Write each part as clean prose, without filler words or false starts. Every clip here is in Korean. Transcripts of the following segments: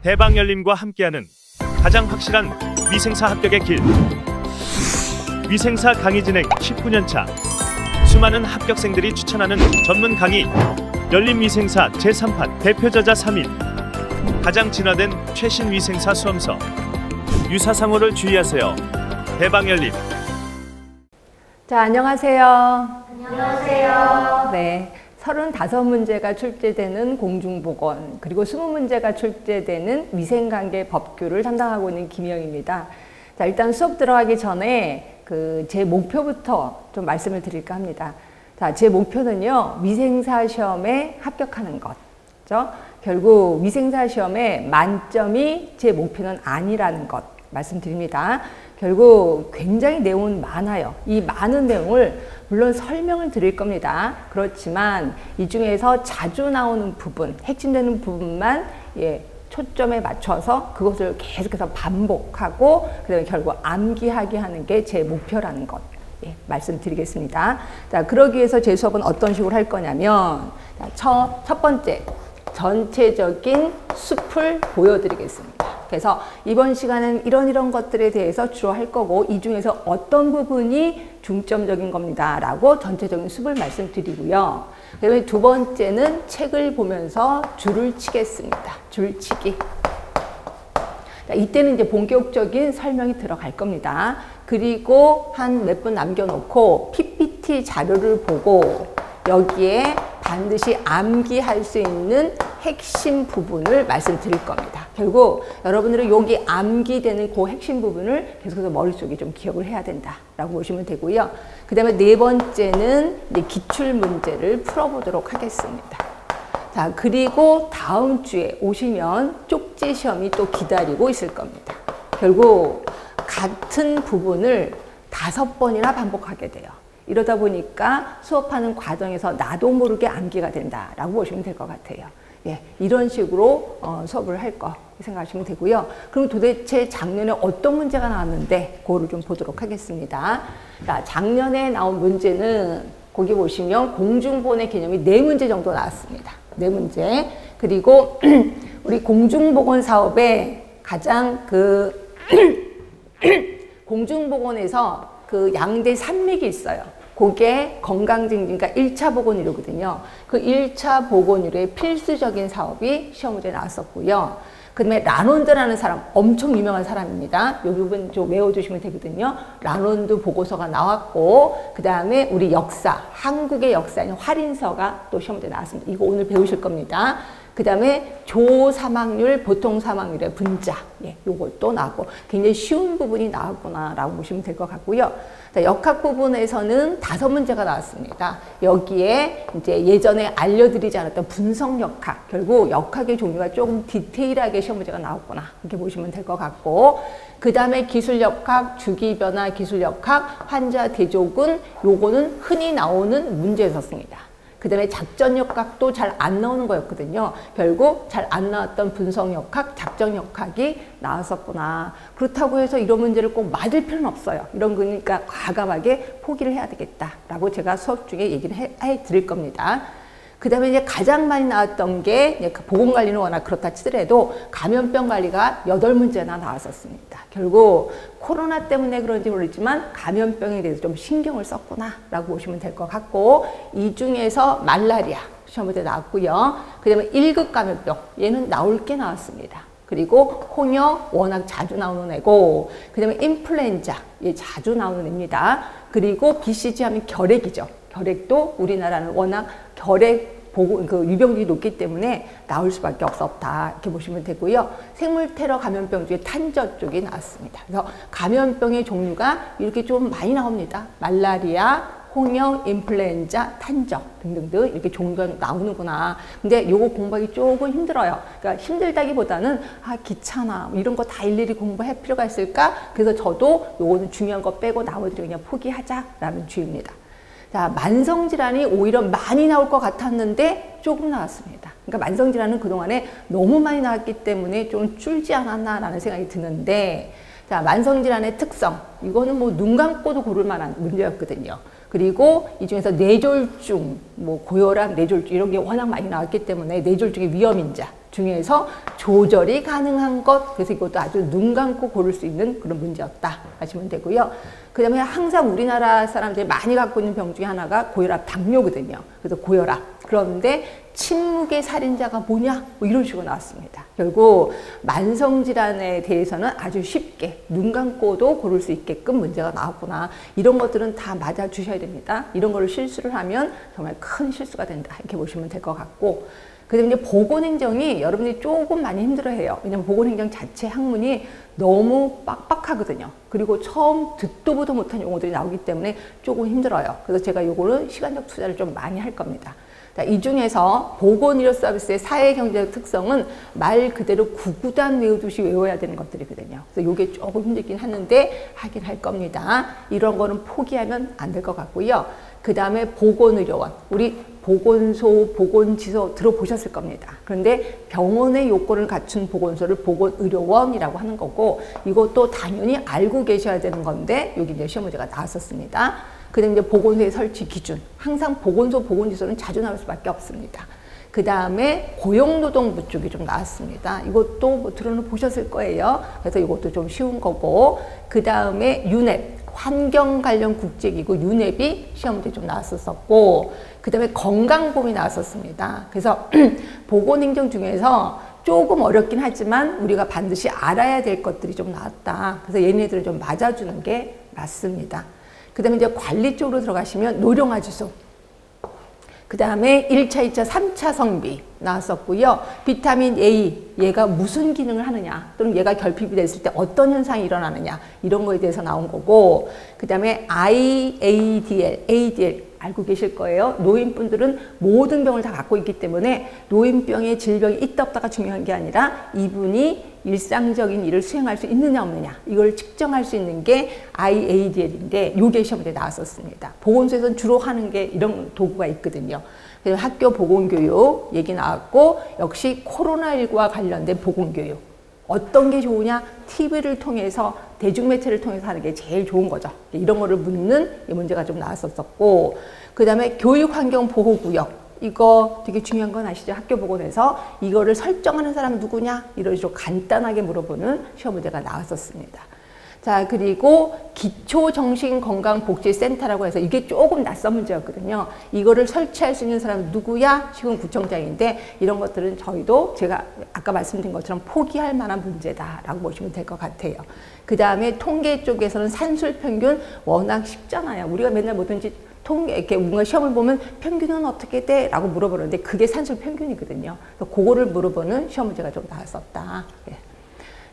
대방열림과 함께하는 가장 확실한 위생사 합격의 길. 위생사 강의 진행 19년차. 수많은 합격생들이 추천하는 전문 강의. 열림위생사 제3판 대표저자 3인. 가장 진화된 최신 위생사 수험서. 유사상호를 주의하세요. 대방열림. 자, 안녕하세요. 안녕하세요. 네. 35문제가 출제되는 공중보건, 그리고 20문제가 출제되는 위생관계 법규를 담당하고 있는 김희영입니다. 자, 일단 수업 들어가기 전에 제 목표부터 좀 말씀을 드릴까 합니다. 자, 제 목표는요, 위생사 시험에 합격하는 것. 그렇죠? 결국 위생사 시험에 만점이 제 목표는 아니라는 것 말씀드립니다. 결국 굉장히 내용은 많아요. 이 많은 내용을 물론 설명을 드릴 겁니다. 그렇지만 이 중에서 자주 나오는 부분, 핵심되는 부분만 초점에 맞춰서 그것을 계속해서 반복하고 그다음에 결국 암기하게 하는 게 제 목표라는 것 말씀드리겠습니다. 자, 그러기 위해서 제 수업은 어떤 식으로 할 거냐면 첫 번째, 전체적인 숲을 보여드리겠습니다. 그래서 이번 시간은 이런 것들에 대해서 주로 할 거고 이 중에서 어떤 부분이 중점적인 겁니다 라고 전체적인 숲을 말씀드리고요. 그 다음에 두 번째는 책을 보면서 줄을 치겠습니다. 줄치기. 이때는 이제 본격적인 설명이 들어갈 겁니다. 그리고 한 몇 분 남겨놓고 PPT 자료를 보고 여기에 반드시 암기할 수 있는 핵심 부분을 말씀드릴 겁니다. 결국 여러분들은 여기 암기되는 그 핵심 부분을 계속해서 머릿속에 좀 기억을 해야 된다라고 보시면 되고요. 그 다음에 네 번째는 이제 기출 문제를 풀어보도록 하겠습니다. 자, 그리고 다음 주에 오시면 쪽지 시험이 또 기다리고 있을 겁니다. 결국 같은 부분을 5번이나 반복하게 돼요. 이러다 보니까 수업하는 과정에서 나도 모르게 암기가 된다라고 보시면 될 것 같아요. 이런 식으로 수업을 할 거 생각하시면 되고요. 그럼 도대체 작년에 어떤 문제가 나왔는데 그거를 좀 보도록 하겠습니다. 자, 작년에 나온 문제는 거기 보시면 공중보건의 개념이 4문제 정도 나왔습니다. 4문제. 그리고 우리 공중보건 사업에 가장 공중보건에서 양대 산맥이 있어요. 그게 건강증진과 1차 보건의료거든요. 그 1차 보건의료의 필수적인 사업이 시험 문제에 나왔었고요. 그 다음에 라논드라는 사람, 엄청 유명한 사람입니다. 이 부분 좀 외워두시면 되거든요. 라논드 보고서가 나왔고, 그 다음에 우리 역사, 한국의 역사인 활인서가 또 시험 문제에 나왔습니다. 이거 오늘 배우실 겁니다. 그 다음에 조사망률, 보통사망률의 분자, 요것도 나왔고 굉장히 쉬운 부분이 나왔구나 라고 보시면 될 것 같고요. 자, 역학 부분에서는 5문제가 나왔습니다. 여기에 이제 예전에 알려드리지 않았던 분석역학, 결국 역학의 종류가 조금 디테일하게 시험 문제가 나왔구나 이렇게 보시면 될 것 같고, 그 다음에 기술역학, 주기변화 기술역학, 환자 대조군, 요거는 흔히 나오는 문제였습니다. 그 다음에 작전역학도 잘 안 나오는 거였거든요. 결국 잘 안 나왔던 분석역학, 작전역학이 나왔었구나. 그렇다고 해서 이런 문제를 꼭 맞을 필요는 없어요. 이런 거니까 과감하게 포기를 해야 되겠다라고 제가 수업 중에 얘기를 해 드릴 겁니다. 그 다음에 이제 가장 많이 나왔던 게 보건관리는 워낙 그렇다 치더라도 감염병 관리가 8문제나 나왔었습니다. 결국 코로나 때문에 그런지 모르지만 감염병에 대해서 좀 신경을 썼구나 라고 보시면 될 것 같고, 이 중에서 말라리아 시험 문제 나왔고요. 그 다음에 1급 감염병, 얘는 나올 게 나왔습니다. 그리고 홍역 워낙 자주 나오는 애고, 그 다음에 인플루엔자, 얘 자주 나오는 애입니다. 그리고 BCG 하면 결핵이죠. 결핵도 우리나라는 워낙 결핵 유병률이 높기 때문에 나올 수밖에 없었다 이렇게 보시면 되고요. 생물테러 감염병 중에 탄저 쪽이 나왔습니다. 그래서 감염병의 종류가 이렇게 좀 많이 나옵니다. 말라리아, 홍역, 인플루엔자, 탄저 등등등 이렇게 종류가 나오는구나. 근데 요거 공부하기 조금 힘들어요. 그러니까 힘들다기보다는 귀찮아 이런 거 다 일일이 공부할 필요가 있을까? 그래서 저도 요거는 중요한 거 빼고 나머지를 그냥 포기하자라는 주의입니다. 자, 만성질환이 오히려 많이 나올 것 같았는데 조금 나왔습니다. 그러니까 만성질환은 그동안에 너무 많이 나왔기 때문에 좀 줄지 않았나라는 생각이 드는데, 자, 만성질환의 특성, 이거는 뭐 눈 감고도 고를 만한 문제였거든요. 그리고 이 중에서 뇌졸중, 고혈압, 뇌졸중 이런 게 워낙 많이 나왔기 때문에 뇌졸중의 위험인자 중에서 조절이 가능한 것, 그래서 이것도 아주 눈 감고 고를 수 있는 그런 문제였다 하시면 되고요. 그 다음에 항상 우리나라 사람들이 많이 갖고 있는 병 중에 하나가 고혈압, 당뇨거든요. 그래서 고혈압. 그런데 침묵의 살인자가 뭐냐? 뭐 이런 식으로 나왔습니다. 결국 만성질환에 대해서는 아주 쉽게 눈 감고도 고를 수 있게끔 문제가 나왔구나. 이런 것들은 다 맞아주셔야 됩니다. 이런 거를 실수를 하면 정말 큰 실수가 된다. 이렇게 보시면 될 것 같고, 그 다음에 이제 보건행정이 여러분들이 조금 많이 힘들어해요. 왜냐면 보건행정 자체 학문이 너무 빡빡하거든요. 그리고 처음 듣도 보도 못한 용어들이 나오기 때문에 조금 힘들어요. 그래서 제가 요거는 시간적 투자를 좀 많이 할 겁니다. 자, 이 중에서 보건의료 서비스의 사회경제적 특성은 말 그대로 구구단 외우듯이 외워야 되는 것들이거든요. 그래서 요게 조금 힘들긴 하는데 하긴 할 겁니다. 이런 거는 포기하면 안 될 것 같고요. 그 다음에 보건의료원, 우리 보건소, 보건지소 들어보셨을 겁니다. 그런데 병원의 요건을 갖춘 보건소를 보건의료원이라고 하는 거고, 이것도 당연히 알고 계셔야 되는 건데 여기 이제 시험 문제가 나왔었습니다. 그 다음에 이제 보건소의 설치 기준, 항상 보건소, 보건지소는 자주 나올 수밖에 없습니다. 그 다음에 고용노동부 쪽이 좀 나왔습니다. 이것도 뭐 들어는 보셨을 거예요. 그래서 이것도 좀 쉬운 거고, 그 다음에 유넵, 환경 관련 국제기구 유넵이 시험 문제 좀 나왔었고, 그 다음에 건강보험이 나왔었습니다. 그래서 보건행정 중에서 조금 어렵긴 하지만 우리가 반드시 알아야 될 것들이 좀 나왔다. 그래서 얘네들을 좀 맞아주는 게 맞습니다. 그 다음에 이제 관리 쪽으로 들어가시면 노령화지수, 그 다음에 1차, 2차, 3차 성비 나왔었고요. 비타민 A, 얘가 무슨 기능을 하느냐, 또는 얘가 결핍이 됐을 때 어떤 현상이 일어나느냐, 이런 거에 대해서 나온 거고, 그 다음에 IADL, ADL 알고 계실 거예요. 노인분들은 모든 병을 다 갖고 있기 때문에 노인병에 질병이 있다 없다가 중요한 게 아니라 이분이 일상적인 일을 수행할 수 있느냐 없느냐, 이걸 측정할 수 있는 게 IADL인데 요게 시험에 나왔었습니다. 보건소에서는 주로 하는 게 이런 도구가 있거든요. 그래서 학교 보건교육 얘기 나왔고, 역시 코로나19와 관련된 보건교육 어떤 게 좋으냐, TV를 통해서, 대중매체를 통해서 하는 게 제일 좋은 거죠. 이런 거를 묻는 이 문제가 좀 나왔었고, 그 다음에 교육환경보호구역, 이거 되게 중요한 건 아시죠? 학교 보건에서 이거를 설정하는 사람은 누구냐, 이런 식으로 간단하게 물어보는 시험 문제가 나왔었습니다. 자, 그리고 기초정신건강복지센터라고 해서 이게 조금 낯선 문제였거든요. 이거를 설치할 수 있는 사람은 누구야? 시군구청장인데, 이런 것들은 저희도 제가 아까 말씀드린 것처럼 포기할 만한 문제다라고 보시면 될 것 같아요. 그 다음에 통계 쪽에서는 산술평균 워낙 쉽잖아요. 우리가 맨날 뭐든지 통계, 이렇게 뭔가 시험을 보면 평균은 어떻게 돼? 라고 물어보는데 그게 산술평균이거든요. 그래서 그거를 물어보는 시험 문제가 좀 나왔었다. 예.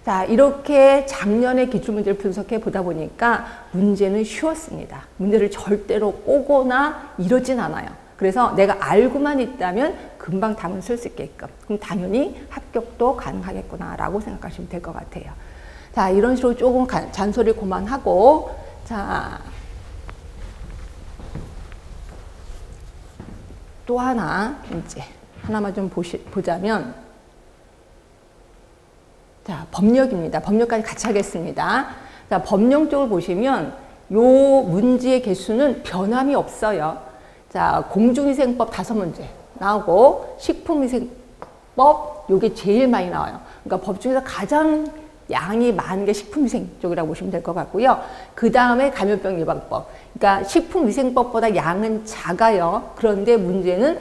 자, 이렇게 작년에 기출문제를 분석해 보다 보니까 문제는 쉬웠습니다. 문제를 절대로 꼬거나 이러진 않아요. 그래서 내가 알고만 있다면 금방 답을 쓸 수 있게끔, 그럼 당연히 합격도 가능하겠구나 라고 생각하시면 될 것 같아요. 자, 이런 식으로 조금 잔소리 그만하고, 자, 또 하나 이제 하나만 좀 보자면, 자, 법령입니다. 법령까지 같이 하겠습니다. 자, 법령 쪽을 보시면 요 문제의 개수는 변함이 없어요. 자, 공중위생법 5문제 나오고, 식품위생법 요게 제일 많이 나와요. 그러니까 법 중에서 가장 양이 많은 게 식품위생 쪽이라고 보시면 될 것 같고요. 그 다음에 감염병 예방법. 그러니까 식품위생법보다 양은 작아요. 그런데 문제는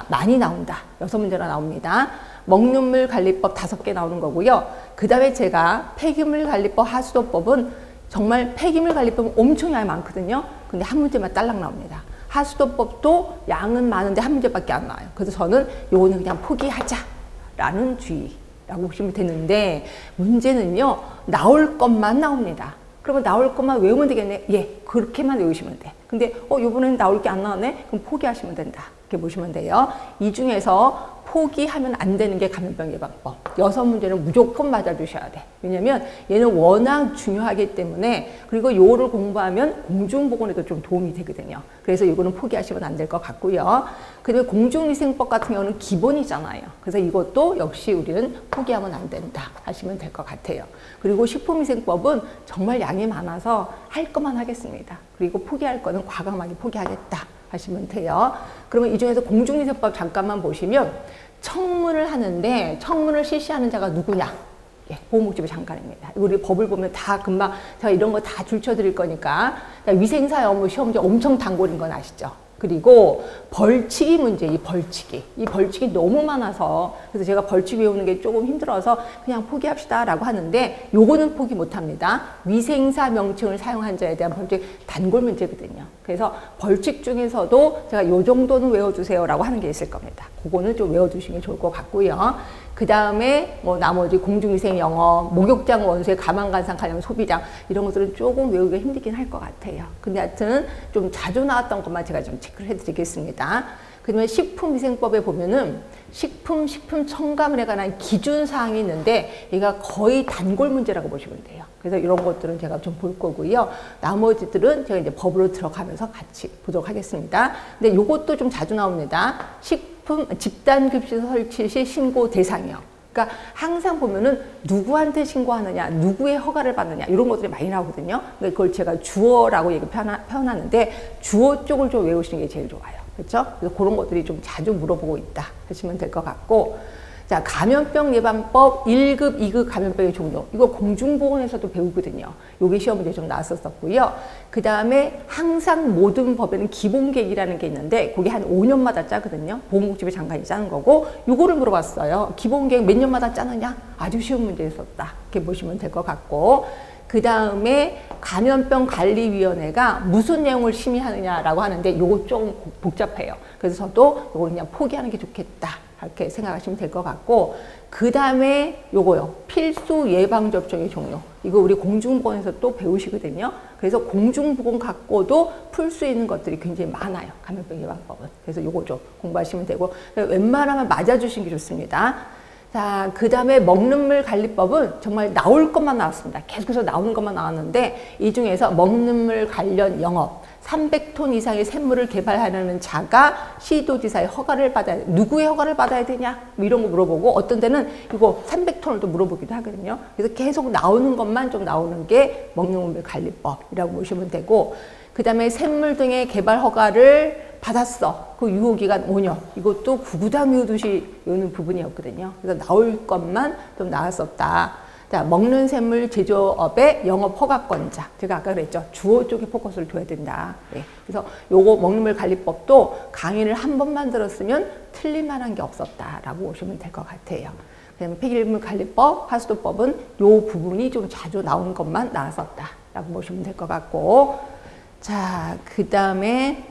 많이 나온다. 6문제가 나옵니다. 먹는물 관리법 5개 나오는 거고요. 그 다음에 제가 폐기물 관리법, 하수도법은 정말 폐기물 관리법은 엄청 양이 많거든요. 근데 한 문제만 딸랑 나옵니다. 하수도법도 양은 많은데 한 문제밖에 안 나와요. 그래서 저는 요거는 그냥 포기하자라는 주의라고 보시면 되는데, 문제는요, 나올 것만 나옵니다. 그러면 나올 것만 외우면 되겠네. 예, 그렇게만 외우시면 돼. 근데 이번에는 나올 게 안 나왔네? 그럼 포기하시면 된다. 이렇게 보시면 돼요. 이 중에서 포기하면 안 되는 게 감염병 예방법. 6문제는 무조건 맞아주셔야 돼. 왜냐면 얘는 워낙 중요하기 때문에, 그리고 요거를 공부하면 공중보건에도 좀 도움이 되거든요. 그래서 이거는 포기하시면 안 될 것 같고요. 그리고 공중위생법 같은 경우는 기본이잖아요. 그래서 이것도 역시 우리는 포기하면 안 된다 하시면 될 것 같아요. 그리고 식품위생법은 정말 양이 많아서 할 것만 하겠습니다. 그리고 포기할 거는 과감하게 포기하겠다 하시면 돼요. 그러면 이 중에서 공중위생법 잠깐만 보시면, 청문을 하는데 청문을 실시하는 자가 누구냐? 예, 보건복지부 장관입니다. 우리 법을 보면 다 금방 제가 이런 거 다 줄쳐드릴 거니까 위생사회 업무 시험지 엄청 단골인 건 아시죠? 그리고 벌칙이 문제, 이 벌칙이 너무 많아서 그래서 제가 벌칙 외우는 게 조금 힘들어서 그냥 포기합시다라고 하는데 요거는 포기 못합니다. 위생사 명칭을 사용한 자에 대한 벌칙 단골 문제거든요. 그래서 벌칙 중에서도 제가 요 정도는 외워주세요라고 하는 게 있을 겁니다. 그거는 좀 외워두시면 좋을 것 같고요. 그 다음에 뭐 나머지 공중위생 영업, 목욕장 원수의 가망간상 관련 소비장 이런 것들은 조금 외우기가 힘들긴 할 것 같아요. 근데 하여튼 좀 자주 나왔던 것만 제가 좀 체크를 해드리겠습니다. 그다음에 식품위생법에 보면은 식품 첨가물에 관한 기준 사항이 있는데 얘가 거의 단골 문제라고 보시면 돼요. 그래서 이런 것들은 제가 좀 볼 거고요. 나머지들은 제가 이제 법으로 들어가면서 같이 보도록 하겠습니다. 근데 요것도 좀 자주 나옵니다. 식품 집단급식소 설치 시 신고 대상이요. 그러니까 항상 보면은 누구한테 신고하느냐, 누구의 허가를 받느냐 이런 것들이 많이 나오거든요. 그러니까 그걸 제가 주어라고 얘기 표현하는데 주어 쪽을 좀 외우시는 게 제일 좋아요. 그렇죠? 그래서 그런 것들이 좀 자주 물어보고 있다 하시면 될 것 같고, 자, 감염병 예방법 1급, 2급 감염병의 종류. 이거 공중보건에서도 배우거든요. 요게 시험 문제 좀 나왔었고요. 그 다음에 항상 모든 법에는 기본계획이라는 게 있는데 그게 한 5년마다 짜거든요. 보건복지부 장관이 짜는 거고 요거를 물어봤어요. 기본계획 몇 년마다 짜느냐? 아주 쉬운 문제였었다. 이렇게 보시면 될 것 같고, 그 다음에 감염병 관리위원회가 무슨 내용을 심의하느냐라고 하는데 요거 좀 복잡해요. 그래서 저도 요거 그냥 포기하는 게 좋겠다. 이렇게 생각하시면 될 것 같고, 그 다음에 요거요. 필수 예방접종의 종류. 이거 우리 공중보건에서 또 배우시거든요. 그래서 공중보건 갖고도 풀 수 있는 것들이 굉장히 많아요. 감염병 예방법은. 그래서 요거 좀 공부하시면 되고, 웬만하면 맞아주시는 게 좋습니다. 자, 그 다음에 먹는 물 관리법은 정말 나올 것만 나왔습니다. 계속해서 나오는 것만 나왔는데 이 중에서 먹는 물 관련 영업 300톤 이상의 샘물을 개발하려는 자가 시도지사의 허가를 받아야 돼. 누구의 허가를 받아야 되냐? 뭐 이런 거 물어보고 어떤 데는 이거 300톤을 또 물어보기도 하거든요. 그래서 계속 나오는 것만 좀 나오는 게 먹는 물 관리법이라고 보시면 되고, 그 다음에 샘물 등의 개발 허가를 받았어. 그 유효기간 5년. 이것도 구구단 외우듯이 외우는 부분이었거든요. 그래서 나올 것만 좀 나왔었다. 자, 먹는 샘물 제조업의 영업 허가권자. 제가 아까 그랬죠. 주어 쪽에 포커스를 둬야 된다. 네. 그래서 요거 먹는 물 관리법도 강의를 한 번만 들었으면 틀릴 만한 게 없었다라고 보시면 될 것 같아요. 그다음에 폐기물 관리법, 하수도법은 요 부분이 좀 자주 나온 것만 나왔었다라고 보시면 될 것 같고, 자, 그 다음에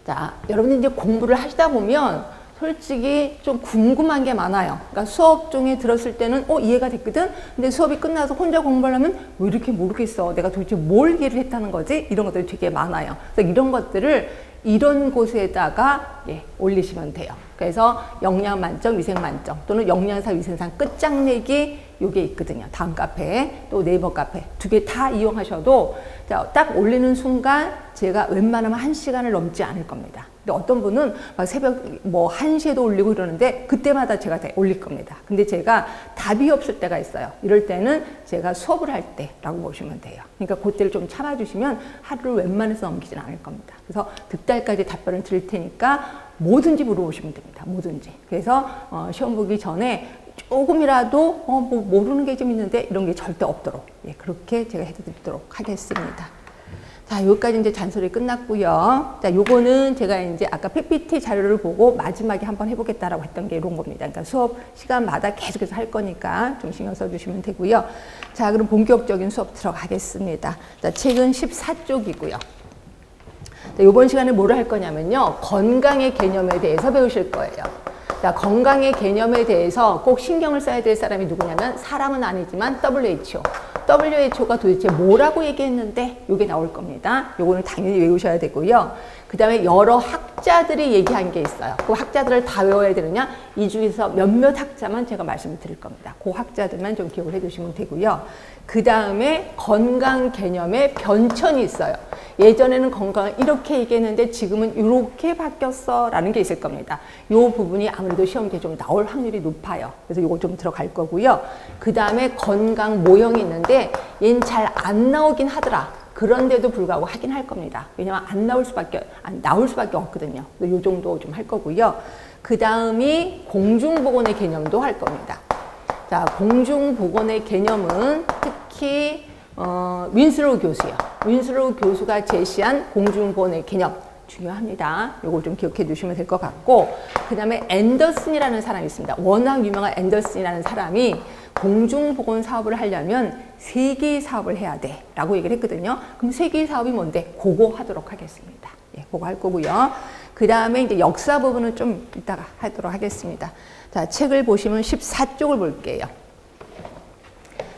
자, 여러분들 이제 공부를 하시다 보면 솔직히 좀 궁금한 게 많아요. 그러니까 수업 중에 들었을 때는 이해가 됐거든. 근데 수업이 끝나서 혼자 공부하려면 왜 이렇게 모르겠어. 내가 도대체 뭘 이해를 했다는 거지? 이런 것들이 되게 많아요. 그래서 이런 것들을 이런 곳에다가 올리시면 돼요. 그래서 영양 만점, 위생 만점 또는 영양사 위생상 끝장내기 요게 있거든요. 다음 카페 또 네이버 카페 두 개 다 이용하셔도 딱 올리는 순간 제가 웬만하면 1시간을 넘지 않을 겁니다. 근데 어떤 분은 막 새벽 뭐 1시에도 올리고 이러는데 그때마다 제가 다 올릴 겁니다. 근데 제가 답이 없을 때가 있어요. 이럴 때는 제가 수업을 할 때라고 보시면 돼요. 그러니까 그때를 좀 참아주시면 하루를 웬만해서 넘기진 않을 겁니다. 그래서 득달까지 답변을 드릴 테니까 뭐든지 물어보시면 됩니다. 뭐든지. 그래서 시험 보기 전에 조금이라도 뭐 모르는 게 좀 있는데 이런 게 절대 없도록 그렇게 제가 해드리도록 하겠습니다. 자, 여기까지 이제 잔소리 끝났고요. 자, 요거는 제가 이제 아까 PPT 자료를 보고 마지막에 한번 해보겠다라고 했던 게 이런 겁니다. 그러니까 수업 시간마다 계속해서 할 거니까 좀 신경 써주시면 되고요. 자, 그럼 본격적인 수업 들어가겠습니다. 자, 책은 14쪽이고요. 자, 이번 시간에 뭐를 할 거냐면요. 건강의 개념에 대해서 배우실 거예요. 자, 건강의 개념에 대해서 꼭 신경을 써야 될 사람이 누구냐면 사람은 아니지만 WHO. WHO가 도대체 뭐라고 얘기했는데 이게 나올 겁니다. 요거는 당연히 외우셔야 되고요. 그 다음에 여러 학자들이 얘기한 게 있어요. 그 학자들을 다 외워야 되느냐? 이 중에서 몇몇 학자만 제가 말씀을 드릴 겁니다. 그 학자들만 좀 기억을 해두시면 되고요. 그 다음에 건강 개념의 변천이 있어요. 예전에는 건강을 이렇게 얘기했는데 지금은 이렇게 바뀌었어 라는 게 있을 겁니다. 이 부분이 아무래도 시험지에 좀 나올 확률이 높아요. 그래서 이거 좀 들어갈 거고요. 그 다음에 건강 모형이 있는데 얘는 잘 안 나오긴 하더라. 그런데도 불구하고 하긴 할 겁니다. 왜냐면 나올 수밖에 없거든요. 이 정도 좀 할 거고요. 그 다음이 공중보건의 개념도 할 겁니다. 자, 공중보건의 개념은 특히 윈슬로우 교수요. 윈슬로우 교수가 제시한 공중보건의 개념 중요합니다. 이걸 좀 기억해 두시면 될 것 같고, 그 다음에 앤더슨이라는 사람이 있습니다. 워낙 유명한 앤더슨이라는 사람이 공중보건 사업을 하려면 3개의 사업을 해야 돼 라고 얘기를 했거든요. 그럼 3개의 사업이 뭔데? 그거 하도록 하겠습니다. 예, 그거 할 거고요. 그 다음에 이제 역사 부분은 좀 이따가 하도록 하겠습니다. 자, 책을 보시면 14쪽을 볼게요.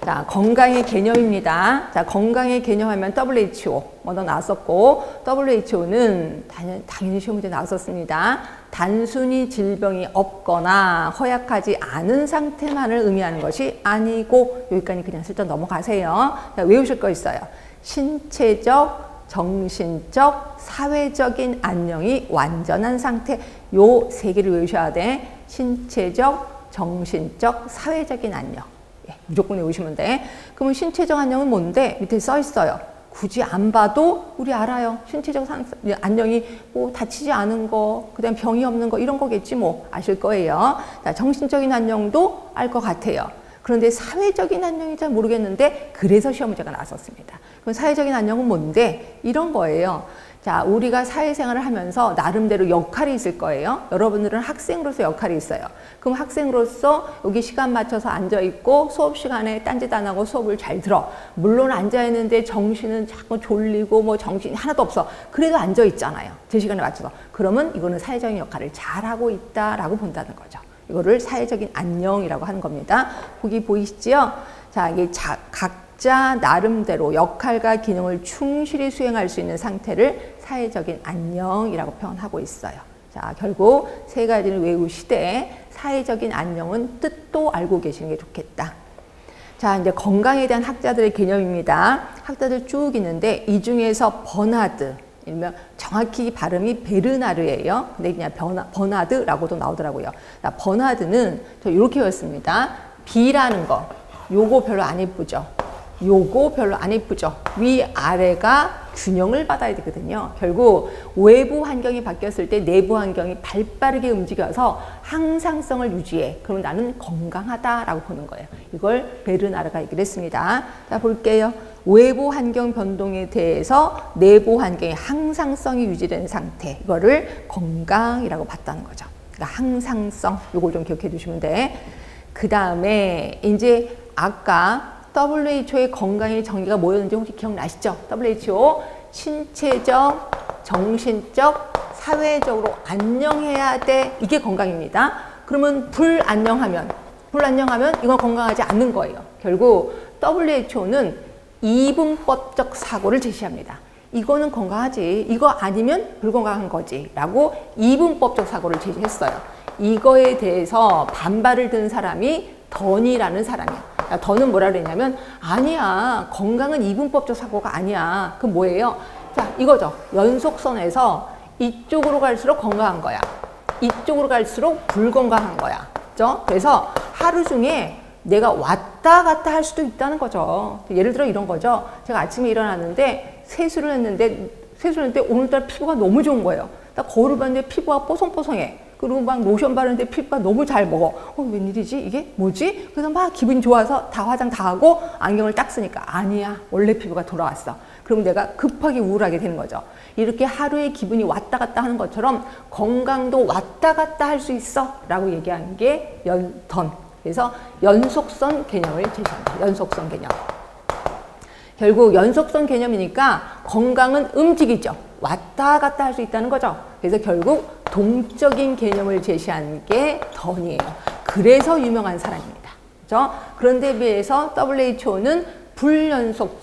자, 건강의 개념입니다. 자, 건강의 개념하면 WHO 먼저 나왔었고, WHO는 당연히 시험 문제 나왔었습니다. 단순히 질병이 없거나 허약하지 않은 상태만을 의미하는 것이 아니고, 여기까지 그냥 슬쩍 넘어가세요. 자, 외우실 거 있어요. 신체적, 정신적, 사회적인 안녕이 완전한 상태. 요 3개를 외우셔야 돼. 신체적, 정신적, 사회적인 안녕. 무조건 외우시면 돼. 그러면 신체적 안녕은 뭔데? 밑에 써 있어요. 굳이 안 봐도 우리 알아요. 신체적 안녕이 뭐 다치지 않은 거, 그 다음 병이 없는 거 이런 거겠지 뭐 아실 거예요. 자, 정신적인 안녕도 알 것 같아요. 그런데 사회적인 안녕이 잘 모르겠는데 그래서 시험 문제가 나왔었습니다. 그럼 사회적인 안녕은 뭔데? 이런 거예요. 자, 우리가 사회생활을 하면서 나름대로 역할이 있을 거예요. 여러분들은 학생으로서 역할이 있어요. 그럼 학생으로서 여기 시간 맞춰서 앉아있고 수업 시간에 딴짓 안 하고 수업을 잘 들어. 물론 앉아있는데 정신은 자꾸 졸리고 뭐 정신이 하나도 없어. 그래도 앉아있잖아요. 제 시간에 맞춰서. 그러면 이거는 사회적인 역할을 잘하고 있다라고 본다는 거죠. 이거를 사회적인 안녕이라고 하는 겁니다. 보기 보이시죠? 자, 이게 각자 나름대로 역할과 기능을 충실히 수행할 수 있는 상태를 사회적인 안녕이라고 표현하고 있어요. 자, 결국 3가지를 외우시되 사회적인 안녕은 뜻도 알고 계시는 게 좋겠다. 자, 이제 건강에 대한 학자들의 개념입니다. 학자들 쭉 있는데 이 중에서 버나드, 일명 정확히 발음이 베르나르예요. 근데 그냥 버나드라고도 나오더라고요. 자, 버나드는 저 이렇게 외웠습니다. B라는 거, 요거 별로 안 예쁘죠. 요거 별로 안 예쁘죠. 위아래가 균형을 받아야 되거든요. 결국 외부 환경이 바뀌었을 때 내부 환경이 발빠르게 움직여서 항상성을 유지해. 그럼 나는 건강하다라고 보는 거예요. 이걸 베르나르가 얘기를 했습니다. 자, 볼게요. 외부 환경 변동에 대해서 내부 환경의 항상성이 유지되는 상태. 이거를 건강이라고 봤다는 거죠. 그러니까 항상성. 요걸 좀 기억해 두시면 돼. 그 다음에 이제 아까 WHO의 건강의 정의가 뭐였는지 혹시 기억나시죠? WHO 신체적, 정신적, 사회적으로 안녕해야 돼. 이게 건강입니다. 그러면 불안녕하면 이건 건강하지 않는 거예요. 결국 WHO는 이분법적 사고를 제시합니다. 이거는 건강하지, 이거 아니면 불건강한 거지 라고 이분법적 사고를 제시했어요. 이거에 대해서 반발을 든 사람이 던이라는 사람이야. 던은 뭐라 그랬냐면 아니야, 건강은 이분법적 사고가 아니야. 그럼 뭐예요? 자, 이거죠. 연속선에서 이쪽으로 갈수록 건강한 거야, 이쪽으로 갈수록 불건강한 거야. 그렇죠? 그래서 하루 중에 내가 왔다 갔다 할 수도 있다는 거죠. 예를 들어 이런 거죠. 제가 아침에 일어났는데 세수를 했는데 오늘따라 피부가 너무 좋은 거예요. 나 거울을 봤는데 피부가 뽀송뽀송해. 그리고 막 로션 바르는데 피부가 너무 잘 먹어. 웬일이지? 이게 뭐지? 그래서 막 기분이 좋아서 다 화장 다 하고 안경을 딱 쓰니까 아니야, 원래 피부가 돌아왔어. 그럼 내가 급하게 우울하게 되는 거죠. 이렇게 하루에 기분이 왔다 갔다 하는 것처럼 건강도 왔다 갔다 할 수 있어 라고 얘기하는 게 던. 그래서 연속선 개념을 제시합니다. 연속선 개념. 결국 연속선 개념이니까 건강은 움직이죠. 왔다 갔다 할 수 있다는 거죠. 그래서 결국 동적인 개념을 제시한 게 던이에요. 그래서 유명한 사람입니다. 그렇죠? 그런데 비해서 WHO는 불연속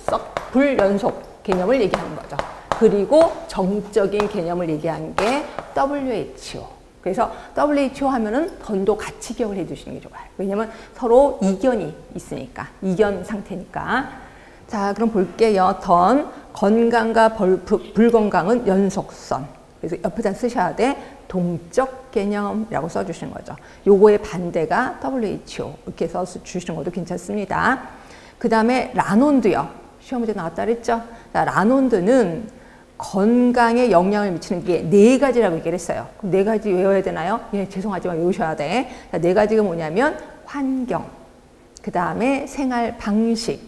개념을 얘기하는 거죠. 그리고 정적인 개념을 얘기한 게 WHO. 그래서 WHO 하면은 던도 같이 기억을 해두시는 게 좋아요. 왜냐면 서로 이견이 있으니까, 이견 상태니까. 자, 그럼 볼게요. 던, 건강과 불건강은 연속선. 그래서 옆에다 쓰셔야 돼. 동적 개념이라고 써주시는 거죠. 요거의 반대가 WHO. 이렇게 써주시는 것도 괜찮습니다. 그 다음에 라논드요. 시험 문제 나왔다 그랬죠? 자, 라논드는 건강에 영향을 미치는 게 네 가지라고 얘기를 했어요. 그럼 네 가지 외워야 되나요? 예, 죄송하지만 외우셔야 돼. 자, 네 가지가 뭐냐면 환경, 그 다음에 생활 방식,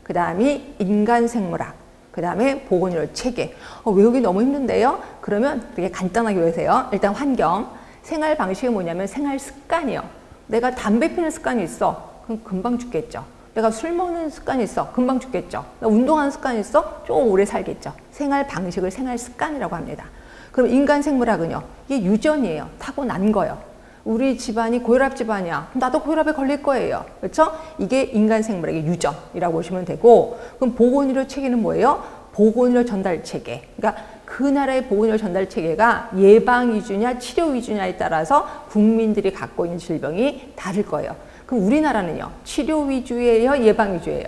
그 다음에 인간 생물학, 그 다음에 보건의료 체계. 외우기 너무 힘든데요? 그러면 되게 간단하게 외우세요. 일단 환경, 생활 방식이 뭐냐면 생활 습관이요. 내가 담배 피는 습관이 있어. 그럼 금방 죽겠죠. 내가 술 먹는 습관이 있어. 금방 죽겠죠. 운동하는 습관이 있어. 좀 오래 살겠죠. 생활 방식을 생활 습관이라고 합니다. 그럼 인간 생물학은요. 이게 유전이에요. 타고난 거예요. 우리 집안이 고혈압 집안이야. 그럼 나도 고혈압에 걸릴 거예요. 그렇죠? 이게 인간 생물학의 유전이라고 보시면 되고, 그럼 보건의료 체계는 뭐예요? 보건의료 전달 체계. 그러니까 그 나라의 보건의료 전달 체계가 예방 위주냐 치료 위주냐에 따라서 국민들이 갖고 있는 질병이 다를 거예요. 그럼 우리나라는요. 치료 위주예요? 예방 위주예요?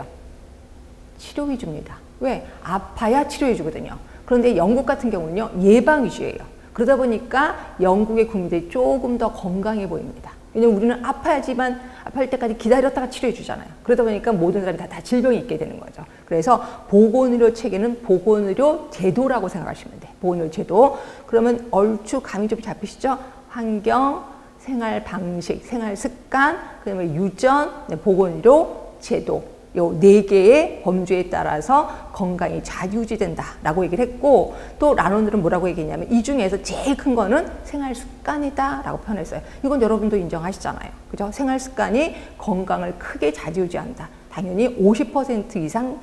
치료 위주입니다. 왜? 아파야 치료 위주거든요. 그런데 영국 같은 경우는요. 예방 위주예요. 그러다 보니까 영국의 국민들이 조금 더 건강해 보입니다. 왜냐면 우리는 아파야지만 아플 때까지 기다렸다가 치료해 주잖아요. 그러다 보니까 모든 사람이 다 질병이 있게 되는 거죠. 그래서 보건의료 체계는 보건의료 제도라고 생각하시면 돼요. 보건의료 제도. 그러면 얼추 감이 좀 잡히시죠? 환경, 생활 방식, 생활 습관, 그다음에 유전, 보건의료 제도. 요 네 개의 범주에 따라서 건강이 좌지우지된다라고 얘기를 했고, 또 라논들은 뭐라고 얘기했냐면 이 중에서 제일 큰 거는 생활 습관이다라고 표현했어요. 이건 여러분도 인정하시잖아요. 그죠? 생활 습관이 건강을 크게 좌지우지한다. 당연히 50% 이상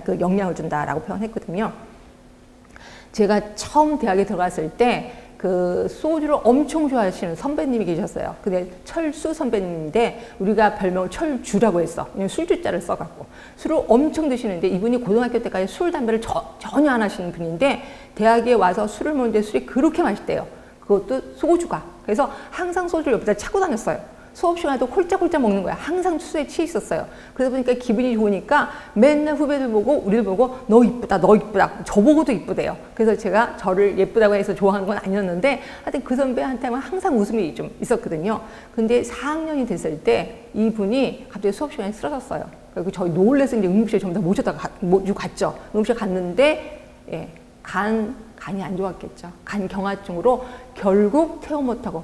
그 영향을 준다라고 표현했거든요. 제가 처음 대학에 들어갔을 때 그 소주를 엄청 좋아하시는 선배님이 계셨어요. 근데 철수 선배님인데 우리가 별명을 철주라고 했어. 그냥 술주자를 써갖고 술을 엄청 드시는데 이분이 고등학교 때까지 술, 담배를 전혀 안 하시는 분인데 대학에 와서 술을 먹는데 술이 그렇게 맛있대요. 그것도 소주가. 그래서 항상 소주를 옆에다 차고 다녔어요. 수업 시간에도 콜짝콜짝 먹는 거야. 항상 수에 취해 있었어요. 그러다 보니까 기분이 좋으니까 맨날 후배들 보고 우리를 보고 너 이쁘다, 너 이쁘다. 저보고도 이쁘대요. 그래서 제가 저를 예쁘다고 해서 좋아하는 건 아니었는데 하여튼 그 선배한테는 항상 웃음이 좀 있었거든요. 근데 4학년이 됐을 때 이분이 갑자기 수업 시간에 쓰러졌어요. 그리고 저희 놀래서 이제 응급실에 전부 다 모셔다가 갔죠. 응급실 갔는데 예, 간이 안 좋았겠죠. 간 경화증으로 결국 퇴원 못하고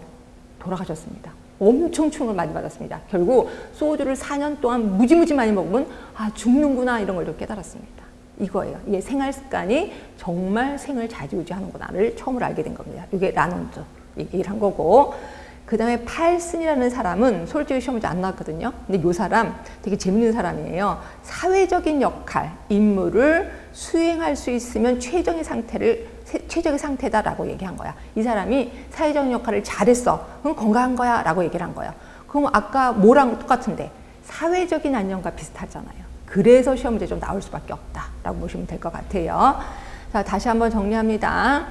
돌아가셨습니다. 엄청 충격을 많이 받았습니다. 결국 소주를 4년 동안 무지무지 많이 먹으면 아 죽는구나 이런 걸 좀 깨달았습니다. 이거예요. 이게 생활 습관이 정말 생을 좌지우지하는구나를 처음으로 알게 된 겁니다. 이게 라논드 얘기를 한 거고, 그 다음에 팔슨이라는 사람은 솔직히 시험 문제 안 나왔거든요. 근데 이 사람 되게 재밌는 사람이에요. 사회적인 역할, 임무를 수행할 수 있으면 최적의 상태다라고 얘기한 거야. 이 사람이 사회적인 역할을 잘했어. 그럼 건강한 거야 라고 얘기를 한 거예요. 그럼 아까 뭐랑 똑같은데 사회적인 안녕과 비슷하잖아요. 그래서 시험 문제 좀 나올 수밖에 없다라고 보시면 될 것 같아요. 자, 다시 한번 정리합니다.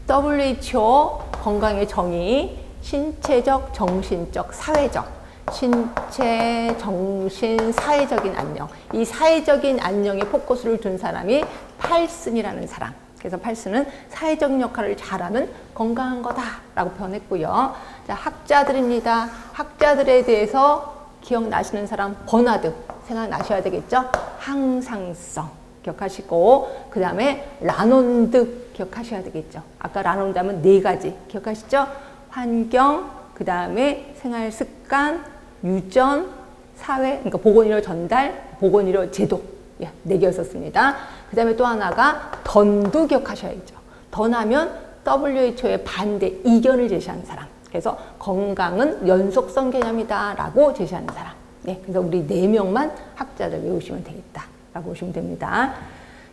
WHO 건강의 정의, 신체적, 정신적, 사회적. 신체, 정신, 사회적인 안녕. 이 사회적인 안녕에 포커스를 둔 사람이 팔슨이라는 사람. 그래서 팔슨은 사회적인 역할을 잘하면 건강한 거다라고 표현했고요. 자, 학자들입니다. 학자들에 대해서 기억나시는 사람 버나드 생각나셔야 되겠죠? 항상성 기억하시고, 그 다음에 라논드 기억하셔야 되겠죠? 아까 라논드 하면 네 가지 기억하시죠? 환경, 그 다음에 생활 습관, 유전, 사회, 그러니까 보건의료 전달, 보건의료 제도. 예, 네 개였었습니다. 그 다음에 또 하나가 던도 기억하셔야죠. 던하면 WHO의 반대 이견을 제시하는 사람. 그래서 건강은 연속성 개념이다 라고 제시하는 사람. 네, 그래서 우리 4명만 학자들 외우시면 되겠다라고 보시면 됩니다.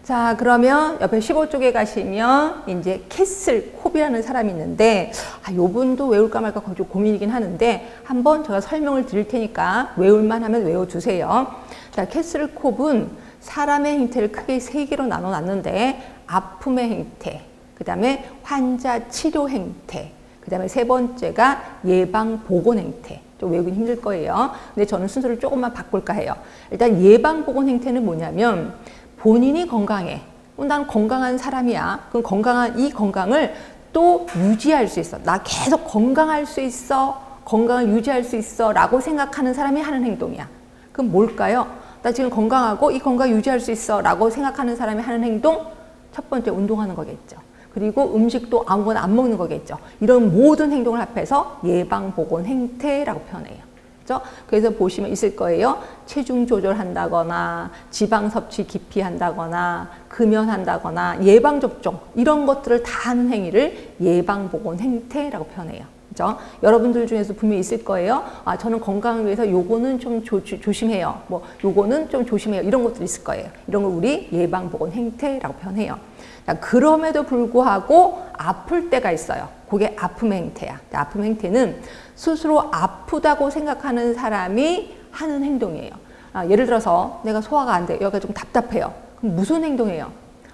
자, 그러면 옆에 15쪽에 가시면 이제 캐슬 콥이라는 사람이 있는데 요분도 외울까 말까 좀 고민이긴 하는데 한번 제가 설명을 드릴 테니까 외울만 하면 외워두세요. 자, 캐슬 콥은 사람의 행태를 크게 3개로 나눠놨는데 아픔의 행태, 그 다음에 환자 치료 행태, 그 다음에 3번째가 예방 보건 행태. 좀 외우긴 힘들 거예요. 근데 저는 순서를 조금만 바꿀까 해요. 일단 예방 보건 행태는 뭐냐면 본인이 건강해. 난 건강한 사람이야. 그럼 건강한 이 건강을 또 유지할 수 있어. 나 계속 건강할 수 있어. 건강을 유지할 수 있어. 라고 생각하는 사람이 하는 행동이야. 그럼 뭘까요? 나 지금 건강하고 이 건강 유지할 수 있어. 라고 생각하는 사람이 하는 행동? 첫 번째 운동하는 거겠죠. 그리고 음식도 아무거나 안 먹는 거겠죠. 이런 모든 행동을 합해서 예방보건 행태라고 표현해요. 그렇죠? 그래서 보시면 있을 거예요. 체중 조절한다거나 지방 섭취 기피한다거나 금연한다거나 예방접종 이런 것들을 다 하는 행위를 예방보건 행태라고 표현해요. 그죠? 여러분들 중에서 분명히 있을 거예요. 아, 저는 건강을 위해서 요거는 좀 조심해요. 뭐, 요거는 좀 조심해요. 이런 것들이 있을 거예요. 이런 걸 우리 예방보건 행태라고 표현해요. 자, 그럼에도 불구하고 아플 때가 있어요. 그게 아픔의 행태야. 아픔의 행태는 스스로 아프다고 생각하는 사람이 하는 행동이에요. 아, 예를 들어서 내가 소화가 안 돼. 여기가 좀 답답해요. 그럼 무슨 행동이에요?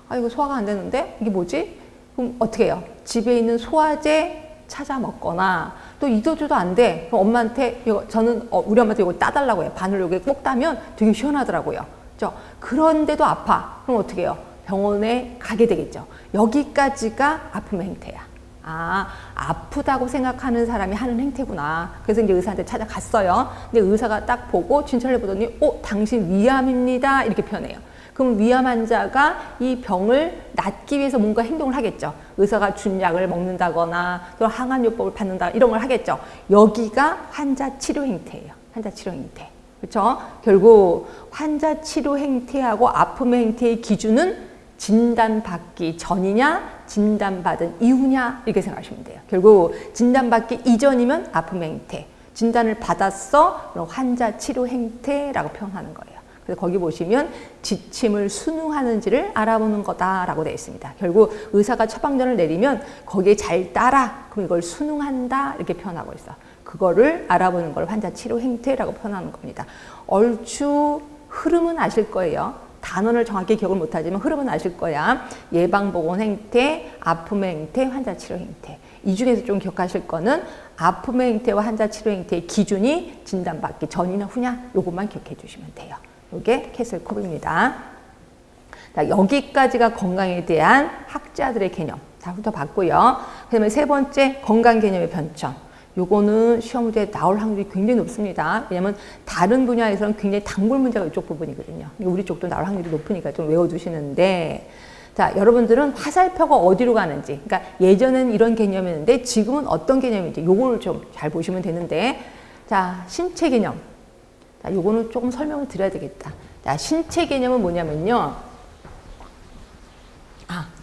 아, 이거 소화가 안 되는데? 이게 뭐지? 그럼 어떻게 해요? 집에 있는 소화제 찾아 먹거나 또 이도저도 안 돼. 그럼 엄마한테 저는 우리 엄마한테 이거 따달라고 해요. 바늘 여기 꼭 따면 되게 시원하더라고요. 그렇죠? 그런데도 아파. 그럼 어떻게 해요? 병원에 가게 되겠죠. 여기까지가 아픔의 행태야. 아, 아프다고 생각하는 사람이 하는 행태구나. 그래서 이제 의사한테 찾아갔어요. 근데 의사가 딱 보고 진찰을 해보더니 당신 위암입니다. 이렇게 표현해요. 그럼 위암 환자가 이 병을 낫기 위해서 뭔가 행동을 하겠죠. 의사가 준 약을 먹는다거나 또 항암요법을 받는다 이런 걸 하겠죠. 여기가 환자 치료 행태예요. 환자 치료 행태. 그렇죠? 결국 환자 치료 행태하고 아픔의 행태의 기준은 진단받기 전이냐 진단받은 이후냐 이렇게 생각하시면 돼요. 결국 진단받기 이전이면 아픔의 행태, 진단을 받았어 그럼 환자 치료 행태라고 표현하는 거예요. 그래서 거기 보시면 지침을 순응하는지를 알아보는 거다라고 되어 있습니다. 결국 의사가 처방전을 내리면 거기에 잘 따라 그럼 이걸 순응한다 이렇게 표현하고 있어. 그거를 알아보는 걸 환자 치료 행태라고 표현하는 겁니다. 얼추 흐름은 아실 거예요. 단어를 정확히 기억을 못하지만 흐름은 아실 거야. 예방보건 행태, 아픔의 행태, 환자 치료 행태. 이 중에서 좀 기억하실 거는 아픔의 행태와 환자 치료 행태의 기준이 진단받기 전이냐 후냐 요것만 기억해 주시면 돼요. 이게 캐슬컵입니다. 자, 여기까지가 건강에 대한 학자들의 개념 다 훑어봤고요. 그 다음에 세 번째 건강 개념의 변천. 요거는 시험 문제에 나올 확률이 굉장히 높습니다. 왜냐하면 다른 분야에서는 굉장히 단골 문제가 이쪽 부분이거든요. 우리 쪽도 나올 확률이 높으니까 좀 외워두시는데 자, 여러분들은 화살표가 어디로 가는지 그러니까 예전에는 이런 개념이었는데 지금은 어떤 개념인지 요거를 좀 잘 보시면 되는데 자, 신체 개념. 자, 요거는 조금 설명을 드려야 되겠다. 자, 신체 개념은 뭐냐면요.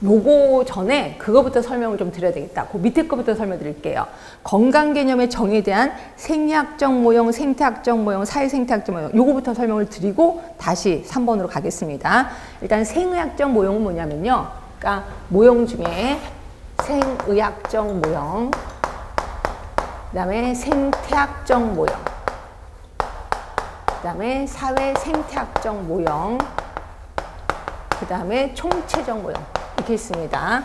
요거 전에 그거부터 설명을 좀 드려야 되겠다. 그 밑에 거부터 설명드릴게요. 건강 개념의 정의에 대한 생리학적 모형, 생태학적 모형, 사회생태학적 모형 요거부터 설명을 드리고 다시 3번으로 가겠습니다. 일단 생의학적 모형은 뭐냐면요. 그러니까 모형 중에 생의학적 모형, 그 다음에 생태학적 모형, 그 다음에 사회생태학적 모형, 그 다음에 총체적 모형 이렇게 있습니다.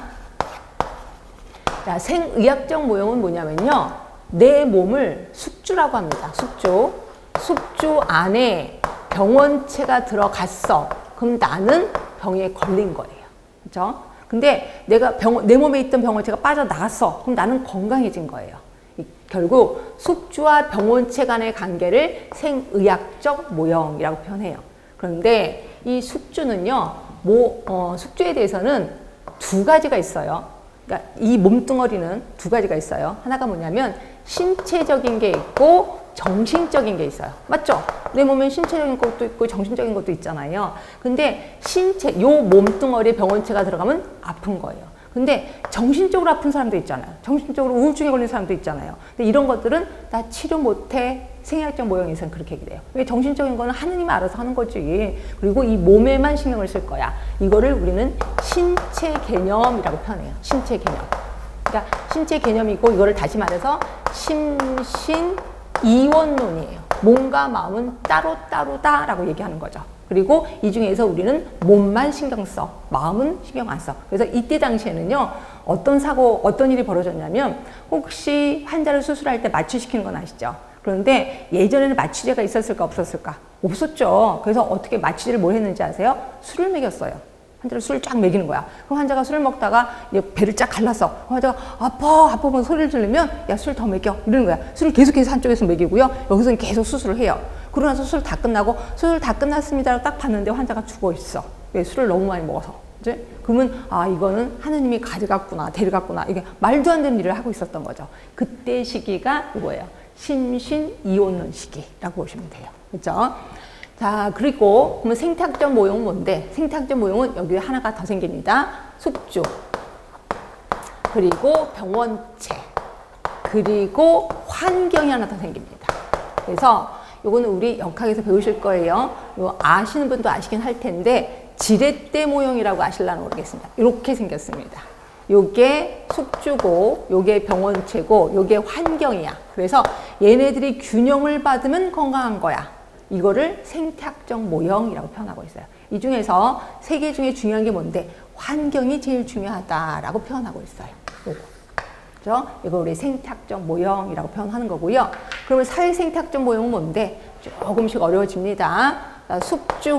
자, 생의학적 모형은 뭐냐면요. 내 몸을 숙주라고 합니다. 숙주. 숙주 안에 병원체가 들어갔어. 그럼 나는 병에 걸린 거예요. 그렇죠? 근데 내 몸에 있던 병원체가 빠져나갔어. 그럼 나는 건강해진 거예요. 결국 숙주와 병원체 간의 관계를 생의학적 모형이라고 표현해요. 그런데 이 숙주는요. 숙주에 대해서는 두 가지가 있어요. 그러니까 이 몸뚱어리는 두 가지가 있어요. 하나가 뭐냐면 신체적인 게 있고 정신적인 게 있어요. 맞죠? 내 몸엔 신체적인 것도 있고 정신적인 것도 있잖아요. 근데 요 몸뚱어리에 병원체가 들어가면 아픈 거예요. 근데 정신적으로 아픈 사람도 있잖아요. 정신적으로 우울증에 걸린 사람도 있잖아요. 근데 이런 것들은 다 치료 못해. 생리학적 모형에서는 그렇게 얘기해요. 왜 정신적인 거는 하느님이 알아서 하는 거지. 그리고 이 몸에만 신경을 쓸 거야. 이거를 우리는 신체 개념이라고 표현해요. 신체 개념. 그러니까 신체 개념이고 이거를 다시 말해서 심신이원론이에요. 몸과 마음은 따로따로다라고 얘기하는 거죠. 그리고 이 중에서 우리는 몸만 신경 써. 마음은 신경 안 써. 그래서 이때 당시에는요. 어떤 일이 벌어졌냐면 혹시 환자를 수술할 때 마취시키는 건 아시죠? 그런데 예전에는 마취제가 있었을까 없었을까? 없었죠. 그래서 어떻게 마취제를 뭘 했는지 아세요? 술을 먹였어요. 환자를 술을 쫙 먹이는 거야. 그럼 환자가 술을 먹다가 배를 쫙 갈랐어. 환자가 아파 소리를 지르면 야, 술 더 먹여 이러는 거야. 술을 계속해서 한쪽에서 먹이고요. 여기서는 계속 수술을 해요. 그러고 나서 수술 다 끝나고 수술 다 끝났습니다. 딱 봤는데 환자가 죽어 있어. 왜? 술을 너무 많이 먹어서. 그치? 그러면 아 이거는 하느님이 가져갔구나, 데려갔구나, 이게 말도 안 되는 일을 하고 있었던 거죠. 그때 시기가 이거예요. 심신이온론 시기라고 보시면 돼요. 그렇죠? 자, 그리고 그러면 생태학적 모형은 뭔데? 생태학적 모형은 여기 하나가 더 생깁니다. 숙주, 그리고 병원체, 그리고 환경이 하나 더 생깁니다. 그래서 요거는 우리 역학에서 배우실 거예요. 요 아시는 분도 아시긴 할 텐데 지렛대 모형이라고 아실라나 모르겠습니다. 이렇게 생겼습니다. 요게 숙주고 요게 병원체고 요게 환경이야. 그래서 얘네들이 균형을 받으면 건강한 거야. 이거를 생태학적 모형이라고 표현하고 있어요. 이 중에서 세 개 중에 중요한 게 뭔데? 환경이 제일 중요하다라고 표현하고 있어요. 요거. 그죠? 이거 우리 생태학적 모형이라고 표현하는 거고요. 그러면 사회 생태학적 모형은 뭔데? 조금씩 어려워집니다. 숙주,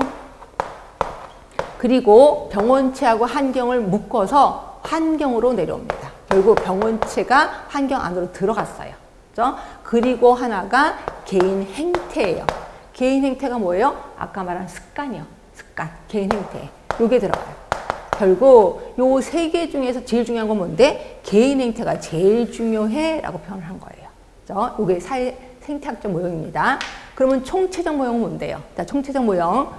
그리고 병원체하고 환경을 묶어서 환경으로 내려옵니다. 결국 병원체가 환경 안으로 들어갔어요. 그죠? 그리고 하나가 개인 행태예요. 개인 행태가 뭐예요? 아까 말한 습관이요. 습관, 개인 행태. 요게 들어가요. 결국 요 세 개 중에서 제일 중요한 건 뭔데? 개인 행태가 제일 중요해 라고 표현을 한 거예요. 그죠? 요게 사회 생태학적 모형입니다. 그러면 총체적 모형은 뭔데요? 자, 총체적 모형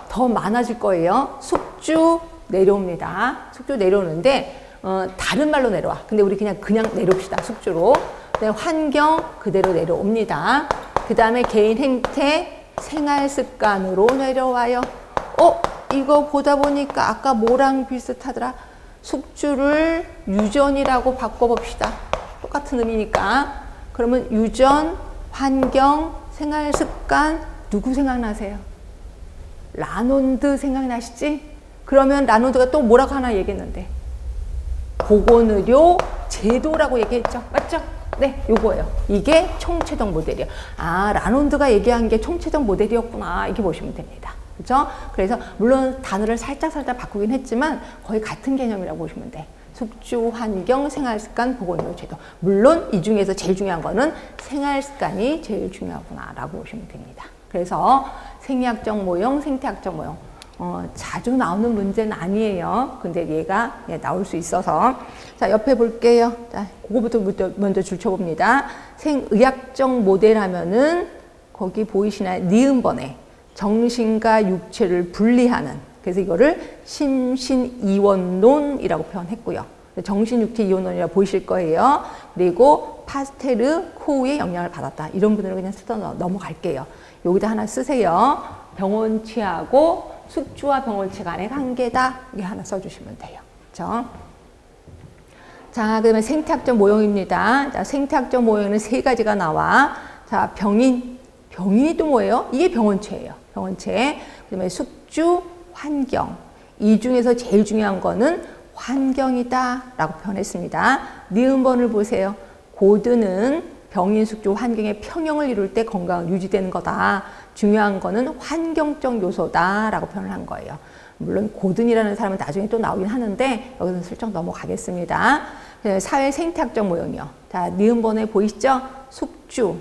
더 많아질 거예요. 숙주 내려옵니다. 숙주 내려오는데 다른 말로 내려와. 근데 우리 그냥 내려옵시다. 숙주로. 환경 그대로 내려옵니다. 그 다음에 개인 행태, 생활 습관으로 내려와요. 이거 보다 보니까 아까 뭐랑 비슷하더라. 숙주를 유전이라고 바꿔봅시다. 똑같은 의미니까. 그러면 유전, 환경, 생활 습관 누구 생각나세요? 라논드 생각나시지? 그러면 라논드가 또 뭐라고 하나 얘기했는데 보건의료 제도라고 얘기했죠. 맞죠? 네, 요거예요. 이게 총체적 모델이에요. 아, 라논드가 얘기한 게 총체적 모델이었구나. 이렇게 보시면 됩니다. 그렇죠? 그래서 물론 단어를 살짝 바꾸긴 했지만 거의 같은 개념이라고 보시면 돼. 숙주, 환경, 생활습관, 보건의료 제도. 물론 이 중에서 제일 중요한 거는 생활습관이 제일 중요하구나라고 보시면 됩니다. 그래서 생리학적 모형, 생태학적 모형. 자주 나오는 문제는 아니에요. 근데 얘가 나올 수 있어서. 자, 옆에 볼게요. 자, 그거부터 먼저 줄쳐봅니다. 생의학적 모델 하면은 거기 보이시나요? 니은번에 정신과 육체를 분리하는. 그래서 이거를 심신이원론이라고 표현했고요. 정신, 육체, 이원론이라고 보이실 거예요. 그리고 파스테르, 코우의 영향을 받았다. 이런 분들은 그냥 쓰다 넘어갈게요. 여기다 하나 쓰세요. 병원체하고 숙주와 병원체 간의 관계다. 이게 하나 써주시면 돼요. 그렇죠? 자, 그러면 생태학적 모형입니다. 자, 생태학적 모형은 세 가지가 나와. 자, 병인이 또 뭐예요? 이게 병원체예요. 병원체. 그다음에 숙주, 환경. 이 중에서 제일 중요한 거는 환경이다 라고 표현했습니다. 니은번을 보세요. 고드는 병인, 숙주, 환경의 평형을 이룰 때 건강은 유지되는 거다. 중요한 거는 환경적 요소다 라고 표현을 한 거예요. 물론 고든이라는 사람은 나중에 또 나오긴 하는데 여기서 슬쩍 넘어가겠습니다. 사회 생태학적 모형이요. 자, 니은번에 보이시죠? 숙주,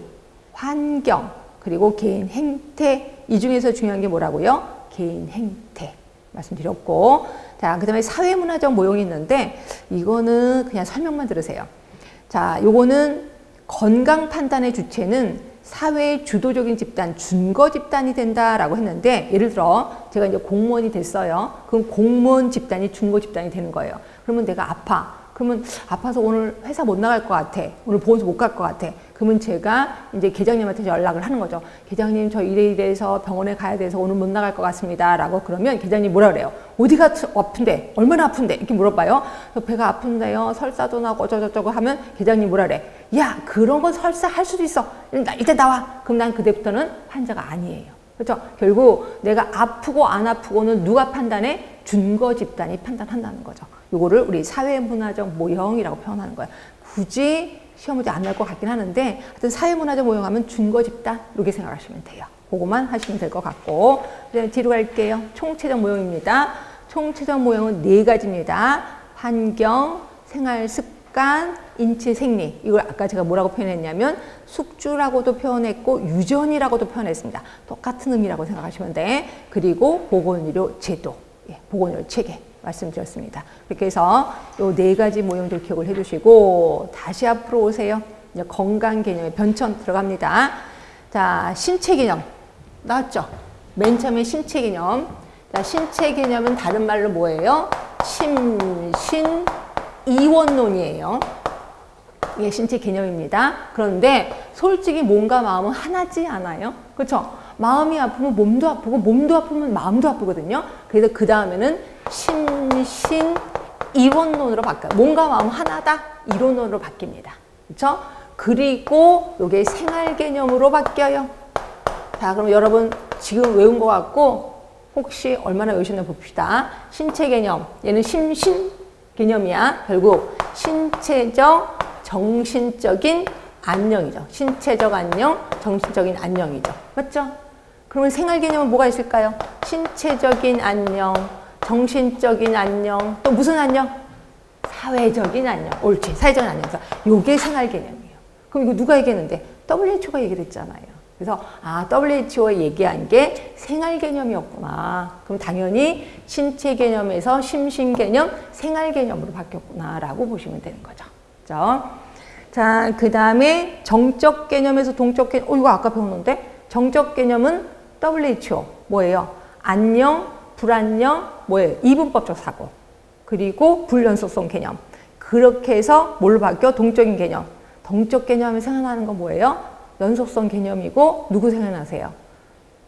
환경, 그리고 개인 행태. 이 중에서 중요한 게 뭐라고요? 개인 행태. 말씀드렸고. 자, 그 다음에 사회문화적 모형이 있는데 이거는 그냥 설명만 들으세요. 자, 요거는 건강 판단의 주체는 사회의 주도적인 집단, 준거 집단이 된다라고 했는데 예를 들어 제가 이제 공무원이 됐어요. 그럼 공무원 집단이 준거 집단이 되는 거예요. 그러면 내가 아파. 그러면 아파서 오늘 회사 못 나갈 것 같아. 오늘 보건소 못 갈 것 같아. 그러면 제가 이제 계장님한테 연락을 하는 거죠. 계장님 저 이래서 병원에 가야 돼서 오늘 못 나갈 것 같습니다. 라고 그러면 계장님 뭐라 그래요? 어디가 아픈데? 얼마나 아픈데? 이렇게 물어봐요. 배가 아픈데요. 설사도 나고 어쩌고저쩌고 하면 계장님 뭐라 그래? 야, 그런 건 설사 할 수도 있어. 일단 나와. 그럼 난 그때부터는 환자가 아니에요. 그렇죠? 결국 내가 아프고 안 아프고는 누가 판단해? 준거 집단이 판단한다는 거죠. 요거를 우리 사회문화적 모형이라고 표현하는 거예요. 굳이 시험 문제 안 날 것 같긴 하는데 하여튼 사회문화적 모형하면 준거 집단 이렇게 생각하시면 돼요. 그거만 하시면 될 것 같고 이제 뒤로 갈게요. 총체적 모형입니다. 총체적 모형은 네 가지입니다. 환경, 생활 습관, 인체 생리. 이걸 아까 제가 뭐라고 표현했냐면 숙주라고도 표현했고 유전이라고도 표현했습니다. 똑같은 의미라고 생각하시면 돼. 그리고 보건의료 제도. 예, 보건의료 체계 말씀드렸습니다. 그렇게 해서 요 4가지 모형들 기억을 해두시고 다시 앞으로 오세요. 이제 건강 개념의 변천 들어갑니다. 자, 신체 개념 나왔죠? 맨 처음에 신체 개념. 자, 신체 개념은 다른 말로 뭐예요? 심신이원론이에요. 이게 신체 개념입니다. 그런데 솔직히 몸과 마음은 하나지 않아요? 그렇죠? 마음이 아프면 몸도 아프고 몸도 아프면 마음도 아프거든요. 그래서 그 다음에는 심신이원론으로 바뀌어요. 몸과 마음 하나다 이론론으로 바뀝니다. 그렇죠? 그리고 이게 생활 개념으로 바뀌어요. 자, 그럼 여러분 지금 외운 것 같고 혹시 얼마나 외우셨나 봅시다. 신체 개념, 얘는 심신 개념이야. 결국 신체적, 정신적인 안녕이죠. 신체적 안녕, 정신적인 안녕이죠. 맞죠? 그러면 생활 개념은 뭐가 있을까요? 신체적인 안녕, 정신적인 안녕, 또 무슨 안녕? 사회적인 안녕. 옳지. 사회적인 안녕. 요게 생활 개념이에요. 그럼 이거 누가 얘기했는데? WHO가 얘기를 했잖아요. 그래서 WHO가 얘기한 게 생활 개념이었구나. 그럼 당연히 신체 개념에서 심신 개념, 생활 개념으로 바뀌었구나 라고 보시면 되는 거죠. 그렇죠? 자, 그 다음에 정적 개념에서 동적 개념. 이거 아까 배웠는데? 정적 개념은 WHO 뭐예요? 안녕, 불안녕, 뭐예요? 이분법적 사고. 그리고 불연속성 개념. 그렇게 해서 뭘로 바뀌어? 동적인 개념. 동적 개념이 생각나는 건 뭐예요? 연속성 개념이고 누구 생각나세요?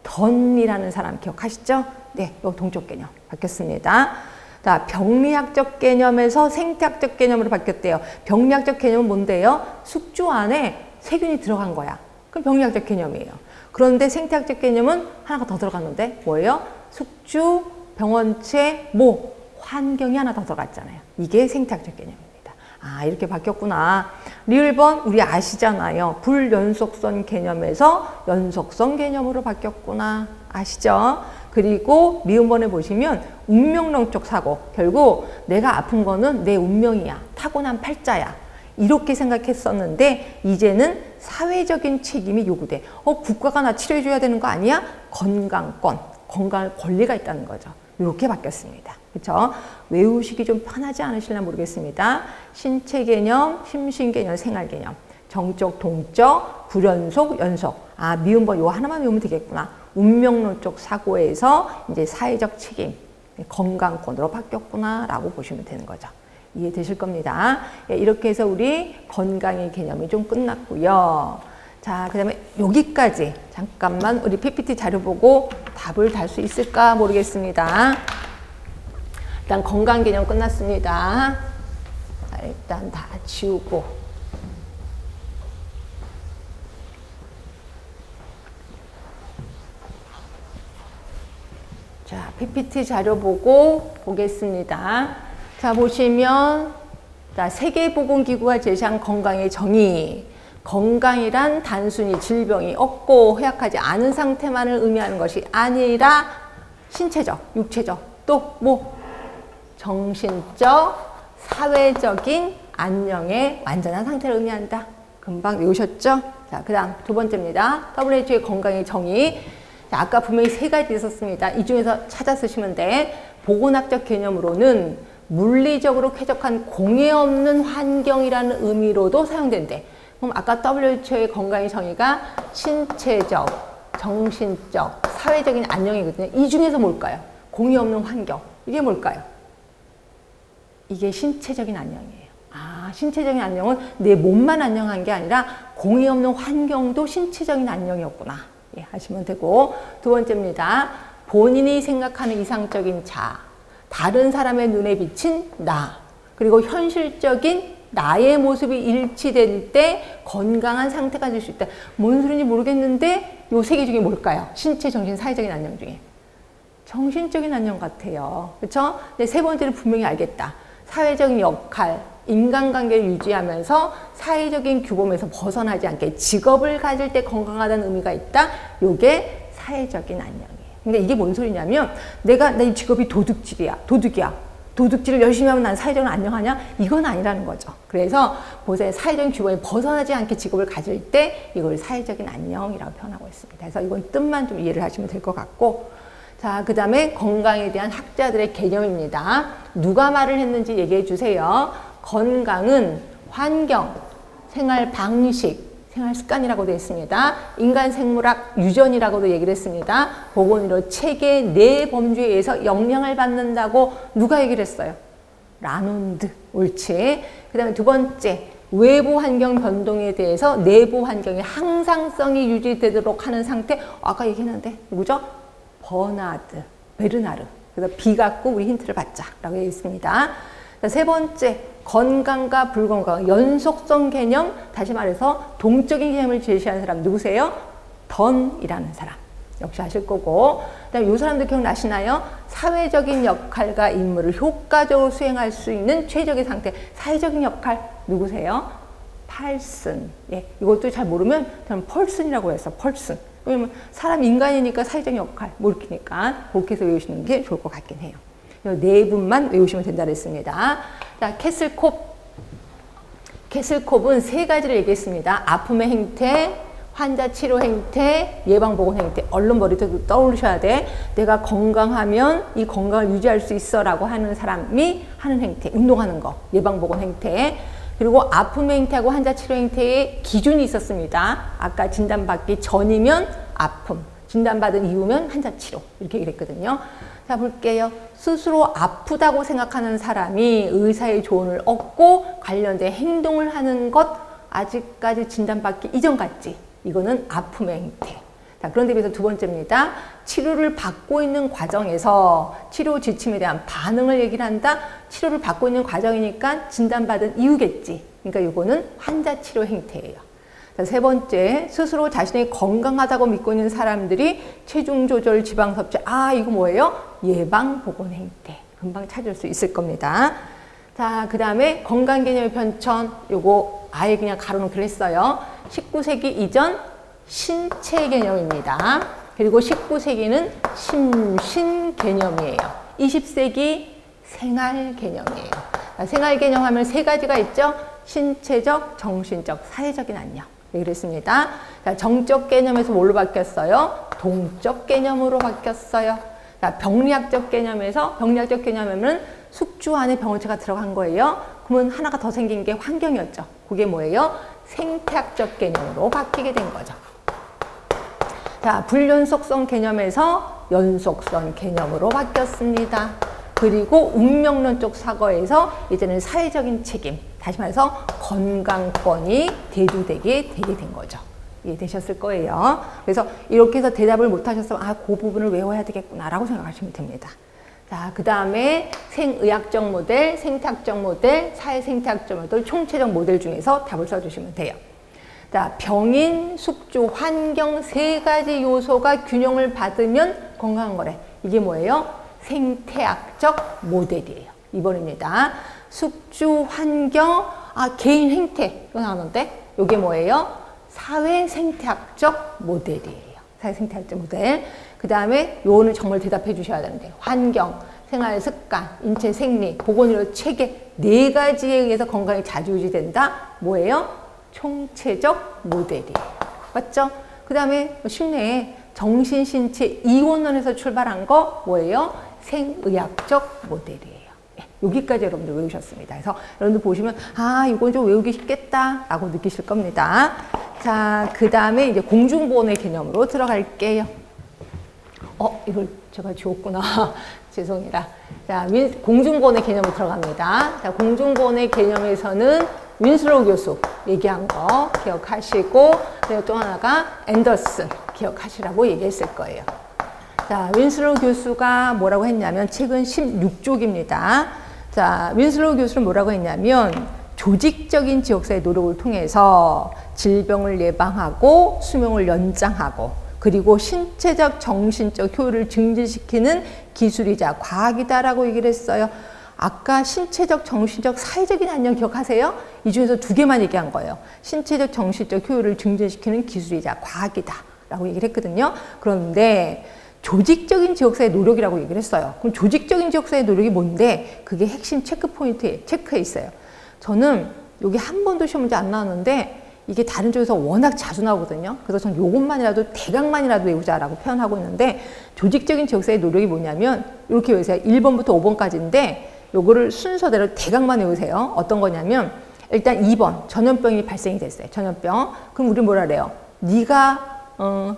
던이라는 사람 기억하시죠? 네, 요 동적 개념 바뀌었습니다. 자, 병리학적 개념에서 생태학적 개념으로 바뀌었대요. 병리학적 개념은 뭔데요? 숙주 안에 세균이 들어간 거야. 그럼 병리학적 개념이에요. 그런데 생태학적 개념은 하나가 더 들어갔는데 뭐예요? 숙주, 병원체, 환경이 하나 더 들어갔잖아요. 이게 생태학적 개념입니다. 이렇게 바뀌었구나. 리을번 우리 아시잖아요. 불연속성 개념에서 연속성 개념으로 바뀌었구나. 아시죠? 그리고 미음번에 보시면 운명론적 사고. 결국 내가 아픈 거는 내 운명이야. 타고난 팔자야. 이렇게 생각했었는데 이제는 사회적인 책임이 요구돼. 국가가 나 치료해줘야 되는 거 아니야? 건강권, 건강 권리가 있다는 거죠. 이렇게 바뀌었습니다. 그렇죠? 외우시기 좀 편하지 않으실나 모르겠습니다. 신체 개념, 심신 개념, 생활 개념, 정적, 동적, 불연속, 연속. 미음번 요 하나만 외우면 되겠구나. 운명론적 사고에서 이제 사회적 책임, 건강권으로 바뀌었구나라고 보시면 되는 거죠. 이해되실 겁니다. 이렇게 해서 우리 건강의 개념이 좀 끝났고요. 자, 그 다음에 여기까지 잠깐만 우리 PPT 자료 보고 답을 달 수 있을까 모르겠습니다. 일단 건강 개념 끝났습니다. 자, 일단 다 지우고. 자, PPT 자료 보고 보겠습니다. 자, 보시면 자, 세계보건기구가 제시한 건강의 정의. 건강이란 단순히 질병이 없고 허약하지 않은 상태만을 의미하는 것이 아니라 신체적, 육체적, 또 정신적, 사회적인 안녕의 완전한 상태를 의미한다. 금방 외우셨죠? 자, 그 다음 두 번째입니다. WHO의 건강의 정의. 자, 아까 분명히 3가지 있었습니다. 이 중에서 찾아 쓰시면 돼. 보건학적 개념으로는 물리적으로 쾌적한 공해 없는 환경이라는 의미로도 사용된대. 그럼 아까 WHO의 건강의 정의가 신체적, 정신적, 사회적인 안녕이거든요. 이 중에서 뭘까요? 공해 없는 환경. 이게 뭘까요? 이게 신체적인 안녕이에요. 신체적인 안녕은 내 몸만 안녕한 게 아니라 공해 없는 환경도 신체적인 안녕이었구나. 예, 하시면 되고. 두 번째입니다. 본인이 생각하는 이상적인 자, 다른 사람의 눈에 비친 나, 그리고 현실적인 나의 모습이 일치될 때 건강한 상태가 될 수 있다. 뭔 소리인지 모르겠는데 요 3개 중에 뭘까요? 신체, 정신, 사회적인 안녕 중에. 정신적인 안녕 같아요. 그렇죠? 근데 3번째는 분명히 알겠다. 사회적인 역할, 인간관계를 유지하면서 사회적인 규범에서 벗어나지 않게 직업을 가질 때 건강하다는 의미가 있다. 요게 사회적인 안녕이에요. 근데 이게 뭔 소리냐면 내가 내 직업이 도둑질이야. 도둑질을 열심히 하면 난 사회적으로 안녕하냐? 이건 아니라는 거죠. 그래서 보세요. 사회적인 규범에 벗어나지 않게 직업을 가질 때 이걸 사회적인 안녕이라고 표현하고 있습니다. 그래서 이건 뜻만 좀 이해를 하시면 될 것 같고. 자, 그 다음에 건강에 대한 학자들의 개념입니다. 누가 말을 했는지 얘기해 주세요. 건강은 환경, 생활 방식, 생활 습관이라고 되어 있습니다. 인간 생물학 유전이라고도 얘기를 했습니다. 보건의료 체계 내 범주에 의해서 영향을 받는다고 누가 얘기를 했어요? 라논드. 옳지. 그 다음에 두 번째, 외부 환경 변동에 대해서 내부 환경의 항상성이 유지되도록 하는 상태. 아까 얘기했는데 누구죠? 베르나르. 그래서 B 갖고 우리 힌트를 받자라고 되어 있습니다. 세 번째, 건강과 불건강, 연속성 개념, 다시 말해서 동적인 개념을 제시하는 사람 누구세요? 던이라는 사람. 역시 아실 거고. 그다음에 이 사람도 기억나시나요? 사회적인 역할과 임무를 효과적으로 수행할 수 있는 최적의 상태. 사회적인 역할 누구세요? 팔슨. 예, 이것도 잘 모르면 저는 펄슨이라고 해서 펄슨. 왜냐면 사람 인간이니까 사회적인 역할 모르니까 그렇게 해서 외우시는 게 좋을 것 같긴 해요. 네 분만 외우시면 된다 그랬습니다. 자, 캐슬콥은 세 가지를 얘기했습니다. 아픔의 행태, 환자 치료 행태, 예방보건 행태. 얼른 머리에 떠올리셔야 돼. 내가 건강하면 이 건강을 유지할 수 있어 라고 하는 사람이 하는 행태, 운동하는 거, 예방보건 행태. 그리고 아픔의 행태하고 환자 치료 행태의 기준이 있었습니다. 아까 진단받기 전이면 아픔, 진단받은 이후면 환자 치료 이렇게 얘기를 했거든요. 자, 볼게요. 스스로 아프다고 생각하는 사람이 의사의 조언을 얻고 관련된 행동을 하는 것, 아직까지 진단받기 이전까지 이거는 아픔의 행태. 자, 그런데 비해서 두 번째입니다. 치료를 받고 있는 과정에서 치료 지침에 대한 반응을 얘기를 한다. 치료를 받고 있는 과정이니까 진단받은 이유겠지. 그러니까 이거는 환자 치료 행태예요. 자, 세 번째, 스스로 자신이 건강하다고 믿고 있는 사람들이 체중 조절, 지방 섭취. 아, 이거 뭐예요? 예방 보건 행태. 금방 찾을 수 있을 겁니다. 자, 그 다음에 건강 개념의 편찬. 요거 아예 그냥 가로놓기로 했어요. 19세기 이전 신체 개념입니다. 그리고 19세기는 심신 개념이에요. 20세기 생활 개념이에요. 자, 생활 개념 하면 세 가지가 있죠. 신체적, 정신적, 사회적인 안녕. 네, 그랬습니다. 자, 정적 개념에서 뭘로 바뀌었어요? 동적 개념으로 바뀌었어요. 자, 병리학적 개념에는 숙주 안에 병원체가 들어간 거예요. 그러면 하나가 더 생긴 게 환경이었죠. 그게 뭐예요? 생태학적 개념으로 바뀌게 된 거죠. 자, 불연속성 개념에서 연속성 개념으로 바뀌었습니다. 그리고 운명론적 사고에서 이제는 사회적인 책임, 다시 말해서 건강권이 대두되게 되게 된 거죠. 이해되셨을 거예요. 그래서 이렇게 해서 대답을 못 하셨으면 아, 그 부분을 외워야 되겠구나라고 생각하시면 됩니다. 자, 그 다음에 생의학적 모델, 생태학적 모델, 사회생태학적 모델, 총체적 모델 중에서 답을 써주시면 돼요. 자, 병인, 숙주, 환경 세 가지 요소가 균형을 받으면 건강한 거래. 이게 뭐예요? 생태학적 모델이에요. 2번입니다. 숙주, 환경, 개인 행태. 이거 나오는데 이게 뭐예요? 사회생태학적 모델이에요. 사회생태학적 모델. 그 다음에 요거는 정말 대답해 주셔야 되는데 환경, 생활습관, 인체 생리, 보건의료 체계 네 가지에 의해서 건강이 자주 유지된다. 뭐예요? 총체적 모델이에요. 맞죠? 그 다음에 쉽네. 정신, 신체 이원론에서 출발한 거 뭐예요? 생의학적 모델이에요. 여기까지 여러분들 외우셨습니다. 그래서 여러분들 보시면 아, 이건 좀 외우기 쉽겠다 라고 느끼실 겁니다. 자, 그 다음에 이제 공중보건의 개념으로 들어갈게요. 이걸 제가 지웠구나. 죄송해라. 자, 공중보건의 개념으로 들어갑니다. 자, 공중보건의 개념에서는 윈슬로우 교수 얘기한 거 기억하시고, 그리고 또 하나가 앤더슨 기억하시라고 얘기했을 거예요. 자, 윈슬로우 교수가 뭐라고 했냐면 책은 16쪽입니다. 자, 윈슬로우 교수는 뭐라고 했냐면 조직적인 지역사회 노력을 통해서 질병을 예방하고 수명을 연장하고 그리고 신체적, 정신적 효율을 증진시키는 기술이자 과학이다라고 얘기를 했어요. 아까 신체적, 정신적, 사회적인 안녕 기억하세요? 이 중에서 두 개만 얘기한 거예요. 신체적, 정신적 효율을 증진시키는 기술이자 과학이다 라고 얘기를 했거든요. 그런데 조직적인 지역사회 노력이라고 얘기를 했어요. 그럼 조직적인 지역사회 노력이 뭔데? 그게 핵심 체크 포인트에 체크해 있어요. 저는 여기 한 번도 시험 문제 안 나왔는데 이게 다른 쪽에서 워낙 자주 나오거든요. 그래서 전 요것만이라도 대강만이라도 외우자라고 표현하고 있는데, 조직적인 지역사회 노력이 뭐냐면 이렇게 외우세요. 1번부터 5번까지인데 요거를 순서대로 대강만 외우세요. 어떤 거냐면 일단 2번 전염병이 발생이 됐어요. 전염병. 그럼 우리 뭐라 그래요? 네가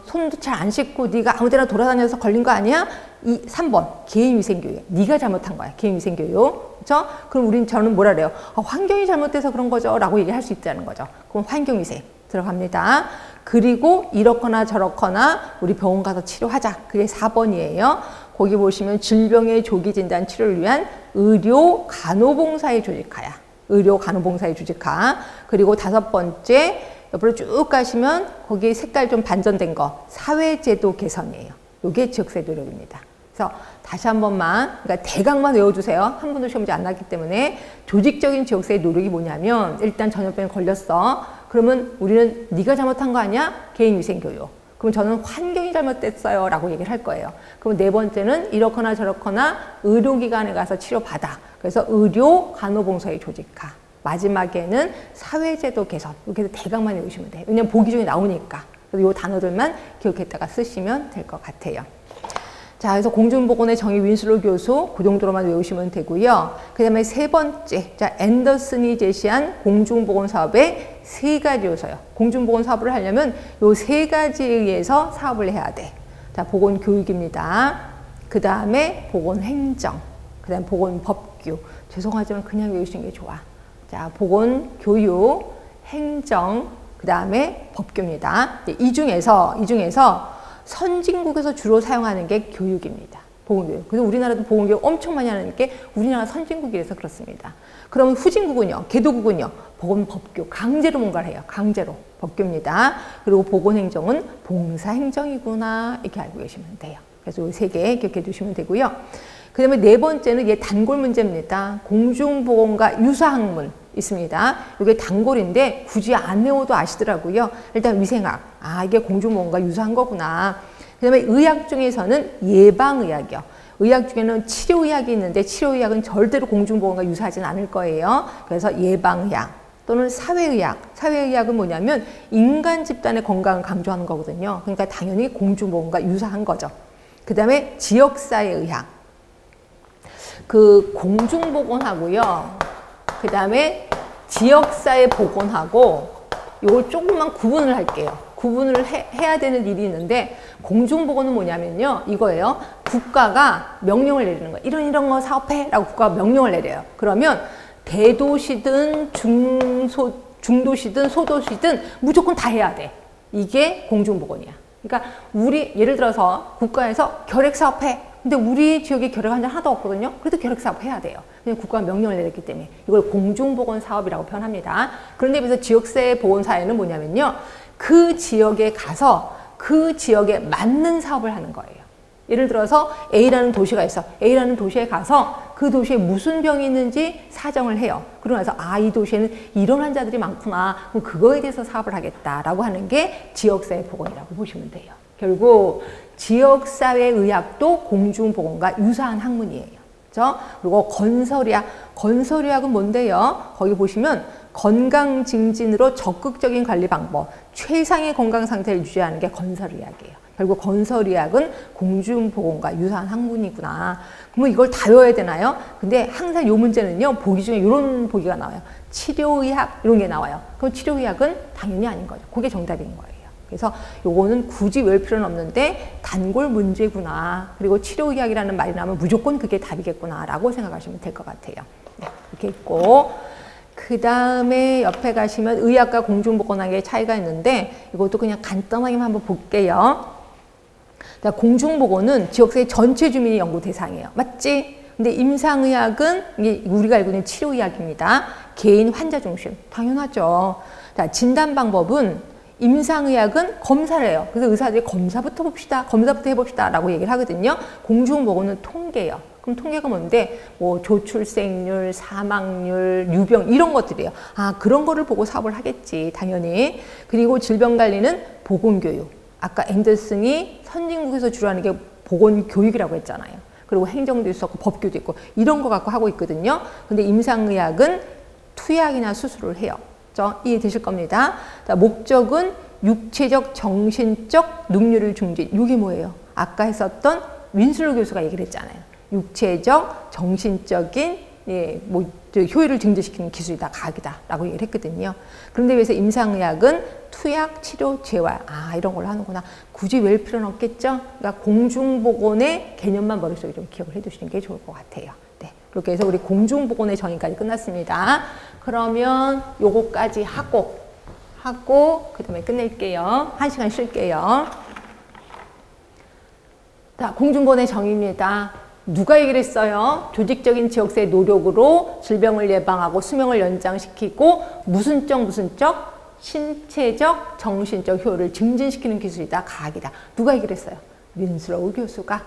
손도 잘 안 씻고 네가 아무 데나 돌아다녀서 걸린 거 아니야? 3번 개인위생교육. 네가 잘못한 거야. 개인위생교육. 그렇죠? 그럼 저는 뭐라 그래요? 환경이 잘못돼서 그런 거죠 라고 얘기할 수 있다는 거죠. 그럼 환경위생 들어갑니다. 그리고 이렇거나 저렇거나 우리 병원 가서 치료하자. 그게 4번이에요. 거기 보시면 질병의 조기 진단 치료를 위한 의료 간호봉사의 조직화야. 의료 간호봉사의 조직화. 그리고 5번째 옆으로 쭉 가시면 거기 색깔 좀 반전된 거 사회제도 개선이에요. 이게 지역사회 노력입니다. 그래서 다시 한 번만, 그러니까 대강만 외워주세요. 한 번도 시험 문제 안 났기 때문에. 조직적인 지역사회 노력이 뭐냐면 일단 전염병에 걸렸어. 그러면 우리는 네가 잘못한 거 아니야? 개인위생교육. 그럼 저는 환경이 잘못됐어요 라고 얘기를 할 거예요. 그럼 4번째는 이렇거나 저렇거나 의료기관에 가서 치료받아. 그래서 의료 간호봉사의 조직화. 마지막에는 사회제도 개선. 이렇게 해서 대강만 외우시면 돼요. 왜냐면 보기 중에 나오니까. 그래서 이 단어들만 기억했다가 쓰시면 될 것 같아요. 자, 그래서 공중보건의 정의 윈슬로 교수 그 정도로만 외우시면 되고요. 그 다음에 3번째, 자, 앤더슨이 제시한 공중보건 사업의 3가지 요소요. 공중보건 사업을 하려면 요 3가지에 의해서 사업을 해야 돼. 자, 보건교육입니다. 그 다음에 보건행정, 그 다음에 보건법규. 죄송하지만 그냥 외우시는 게 좋아. 자, 보건교육, 행정, 그 다음에 법규입니다. 이 중에서 선진국에서 주로 사용하는 게 교육입니다. 보건교육. 그래서 우리나라도 보건교육 엄청 많이 하는 게 우리나라 선진국이라서 그렇습니다. 그러면 후진국은요, 개도국은요, 보건법규, 강제로 뭔가를 해요. 강제로. 법규입니다. 그리고 보건행정은 봉사행정이구나. 이렇게 알고 계시면 돼요. 그래서 이 3개 기억해 두시면 되고요. 그 다음에 4번째는 얘 단골 문제입니다. 공중보건과 유사학문 있습니다. 이게 단골인데 굳이 안 외워도 아시더라고요. 일단 위생학. 아, 이게 공중보건과 유사한 거구나. 그 다음에 의학 중에서는 예방의학이요. 의학 중에는 치료의학이 있는데 치료의학은 절대로 공중보건과 유사하진 않을 거예요. 그래서 예방의학 또는 사회의학. 사회의학은 뭐냐면 인간 집단의 건강을 강조하는 거거든요. 그러니까 당연히 공중보건과 유사한 거죠. 그 다음에 지역사회의학. 그 공중보건하고요. 그 다음에 지역사회 보건하고 요걸 조금만 구분을 할게요. 구분을 해야 되는 일이 있는데, 공중보건은 뭐냐면요. 이거예요. 국가가 명령을 내리는 거예요. 이런 거 사업해 라고 국가가 명령을 내려요. 그러면 대도시든 중도시든 소도시든 무조건 다 해야 돼. 이게 공중보건이야. 그러니까 우리 예를 들어서 국가에서 결핵사업해. 근데 우리 지역에 결핵 환자 하나도 없거든요. 그래도 결핵사업 해야 돼요. 그냥 국가가 명령을 내렸기 때문에. 이걸 공중보건 사업이라고 표현합니다. 그런데 비해서 지역사회 보건사회는 뭐냐면요. 그 지역에 가서 그 지역에 맞는 사업을 하는 거예요. 예를 들어서 A라는 도시가 있어. A라는 도시에 가서 그 도시에 무슨 병이 있는지 사정을 해요. 그러고 나서 아, 이 도시에는 이런 환자들이 많구나. 그럼 그거에 대해서 사업을 하겠다라고 하는 게 지역사회 보건이라고 보시면 돼요. 결국 지역사회의학도 공중보건과 유사한 학문이에요. 그렇죠? 그리고 건설의학. 건설의학은 뭔데요? 거기 보시면 건강증진으로 적극적인 관리 방법, 최상의 건강 상태를 유지하는 게 건설의학이에요. 결국 건설의학은 공중보건과 유사한 학문이구나. 그러면 이걸 다 외워야 되나요? 근데 항상 이 문제는요, 보기 중에 이런 보기가 나와요. 치료의학 이런 게 나와요. 그럼 치료의학은 당연히 아닌 거죠. 그게 정답인 거예요. 그래서 요거는 굳이 외울 필요는 없는데 단골 문제구나. 그리고 치료의학이라는 말이 나오면 무조건 그게 답이겠구나 라고 생각하시면 될 것 같아요. 네, 이렇게 있고, 그 다음에 옆에 가시면 의학과 공중보건학의 차이가 있는데 이것도 그냥 간단하게 한번 볼게요. 공중보건은 지역사회 전체 주민이 연구 대상이에요. 맞지? 근데 임상의학은 이게 우리가 알고 있는 치료의학입니다. 개인 환자 중심. 당연하죠. 자, 진단 방법은 임상의학은 검사를 해요. 그래서 의사들이 검사부터 봅시다. 검사부터 해봅시다. 라고 얘기를 하거든요. 공중보건은 통계예요. 그럼 통계가 뭔데? 뭐 조출생률, 사망률, 유병 이런 것들이에요. 아, 그런 거를 보고 사업을 하겠지. 당연히. 그리고 질병관리는 보건교육. 아까 앤더슨이 선진국에서 주로 하는 게 보건교육이라고 했잖아요. 그리고 행정도 있었고 법규도 있고 이런 거 갖고 하고 있거든요. 근데 임상의학은 투약이나 수술을 해요. 이해되실 겁니다. 자, 목적은 육체적, 정신적 능률을 증진. 이게 뭐예요? 아까 했었던 윈슬로 교수가 얘기를 했잖아요. 육체적, 정신적인 효율을 증진시키는 기술이다, 과학이다라고 얘기를 했거든요. 그런데 그래서 임상의학은 투약, 치료, 재활 이런 걸로 하는구나. 굳이 외울 필요는 없겠죠? 그러니까 공중보건의 개념만 머릿속에 좀 기억을 해두시는 게 좋을 것 같아요. 네, 그렇게 해서 우리 공중보건의 정의까지 끝났습니다. 그러면 요거까지 하고 그 다음에 끝낼게요. 1시간 쉴게요. 자, 공중보건의 정의입니다. 누가 얘기를 했어요? 조직적인 지역사회 노력으로 질병을 예방하고 수명을 연장시키고 무슨 적? 신체적, 정신적 효율을 증진시키는 기술이다, 과학이다. 누가 얘기를 했어요? 윈슬로우 교수가.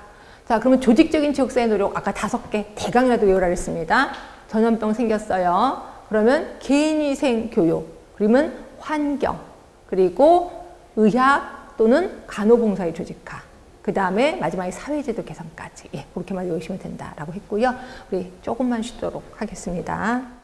자, 그러면 조직적인 지역사회 노력 아까 5개 대강이라도 외우라 그랬습니다. 전염병 생겼어요. 그러면 개인위생 교육, 그러면 환경, 그리고 의학 또는 간호봉사의 조직화. 그 다음에 마지막에 사회제도 개선까지. 그렇게만 외우시면 된다라고 했고요. 우리 조금만 쉬도록 하겠습니다.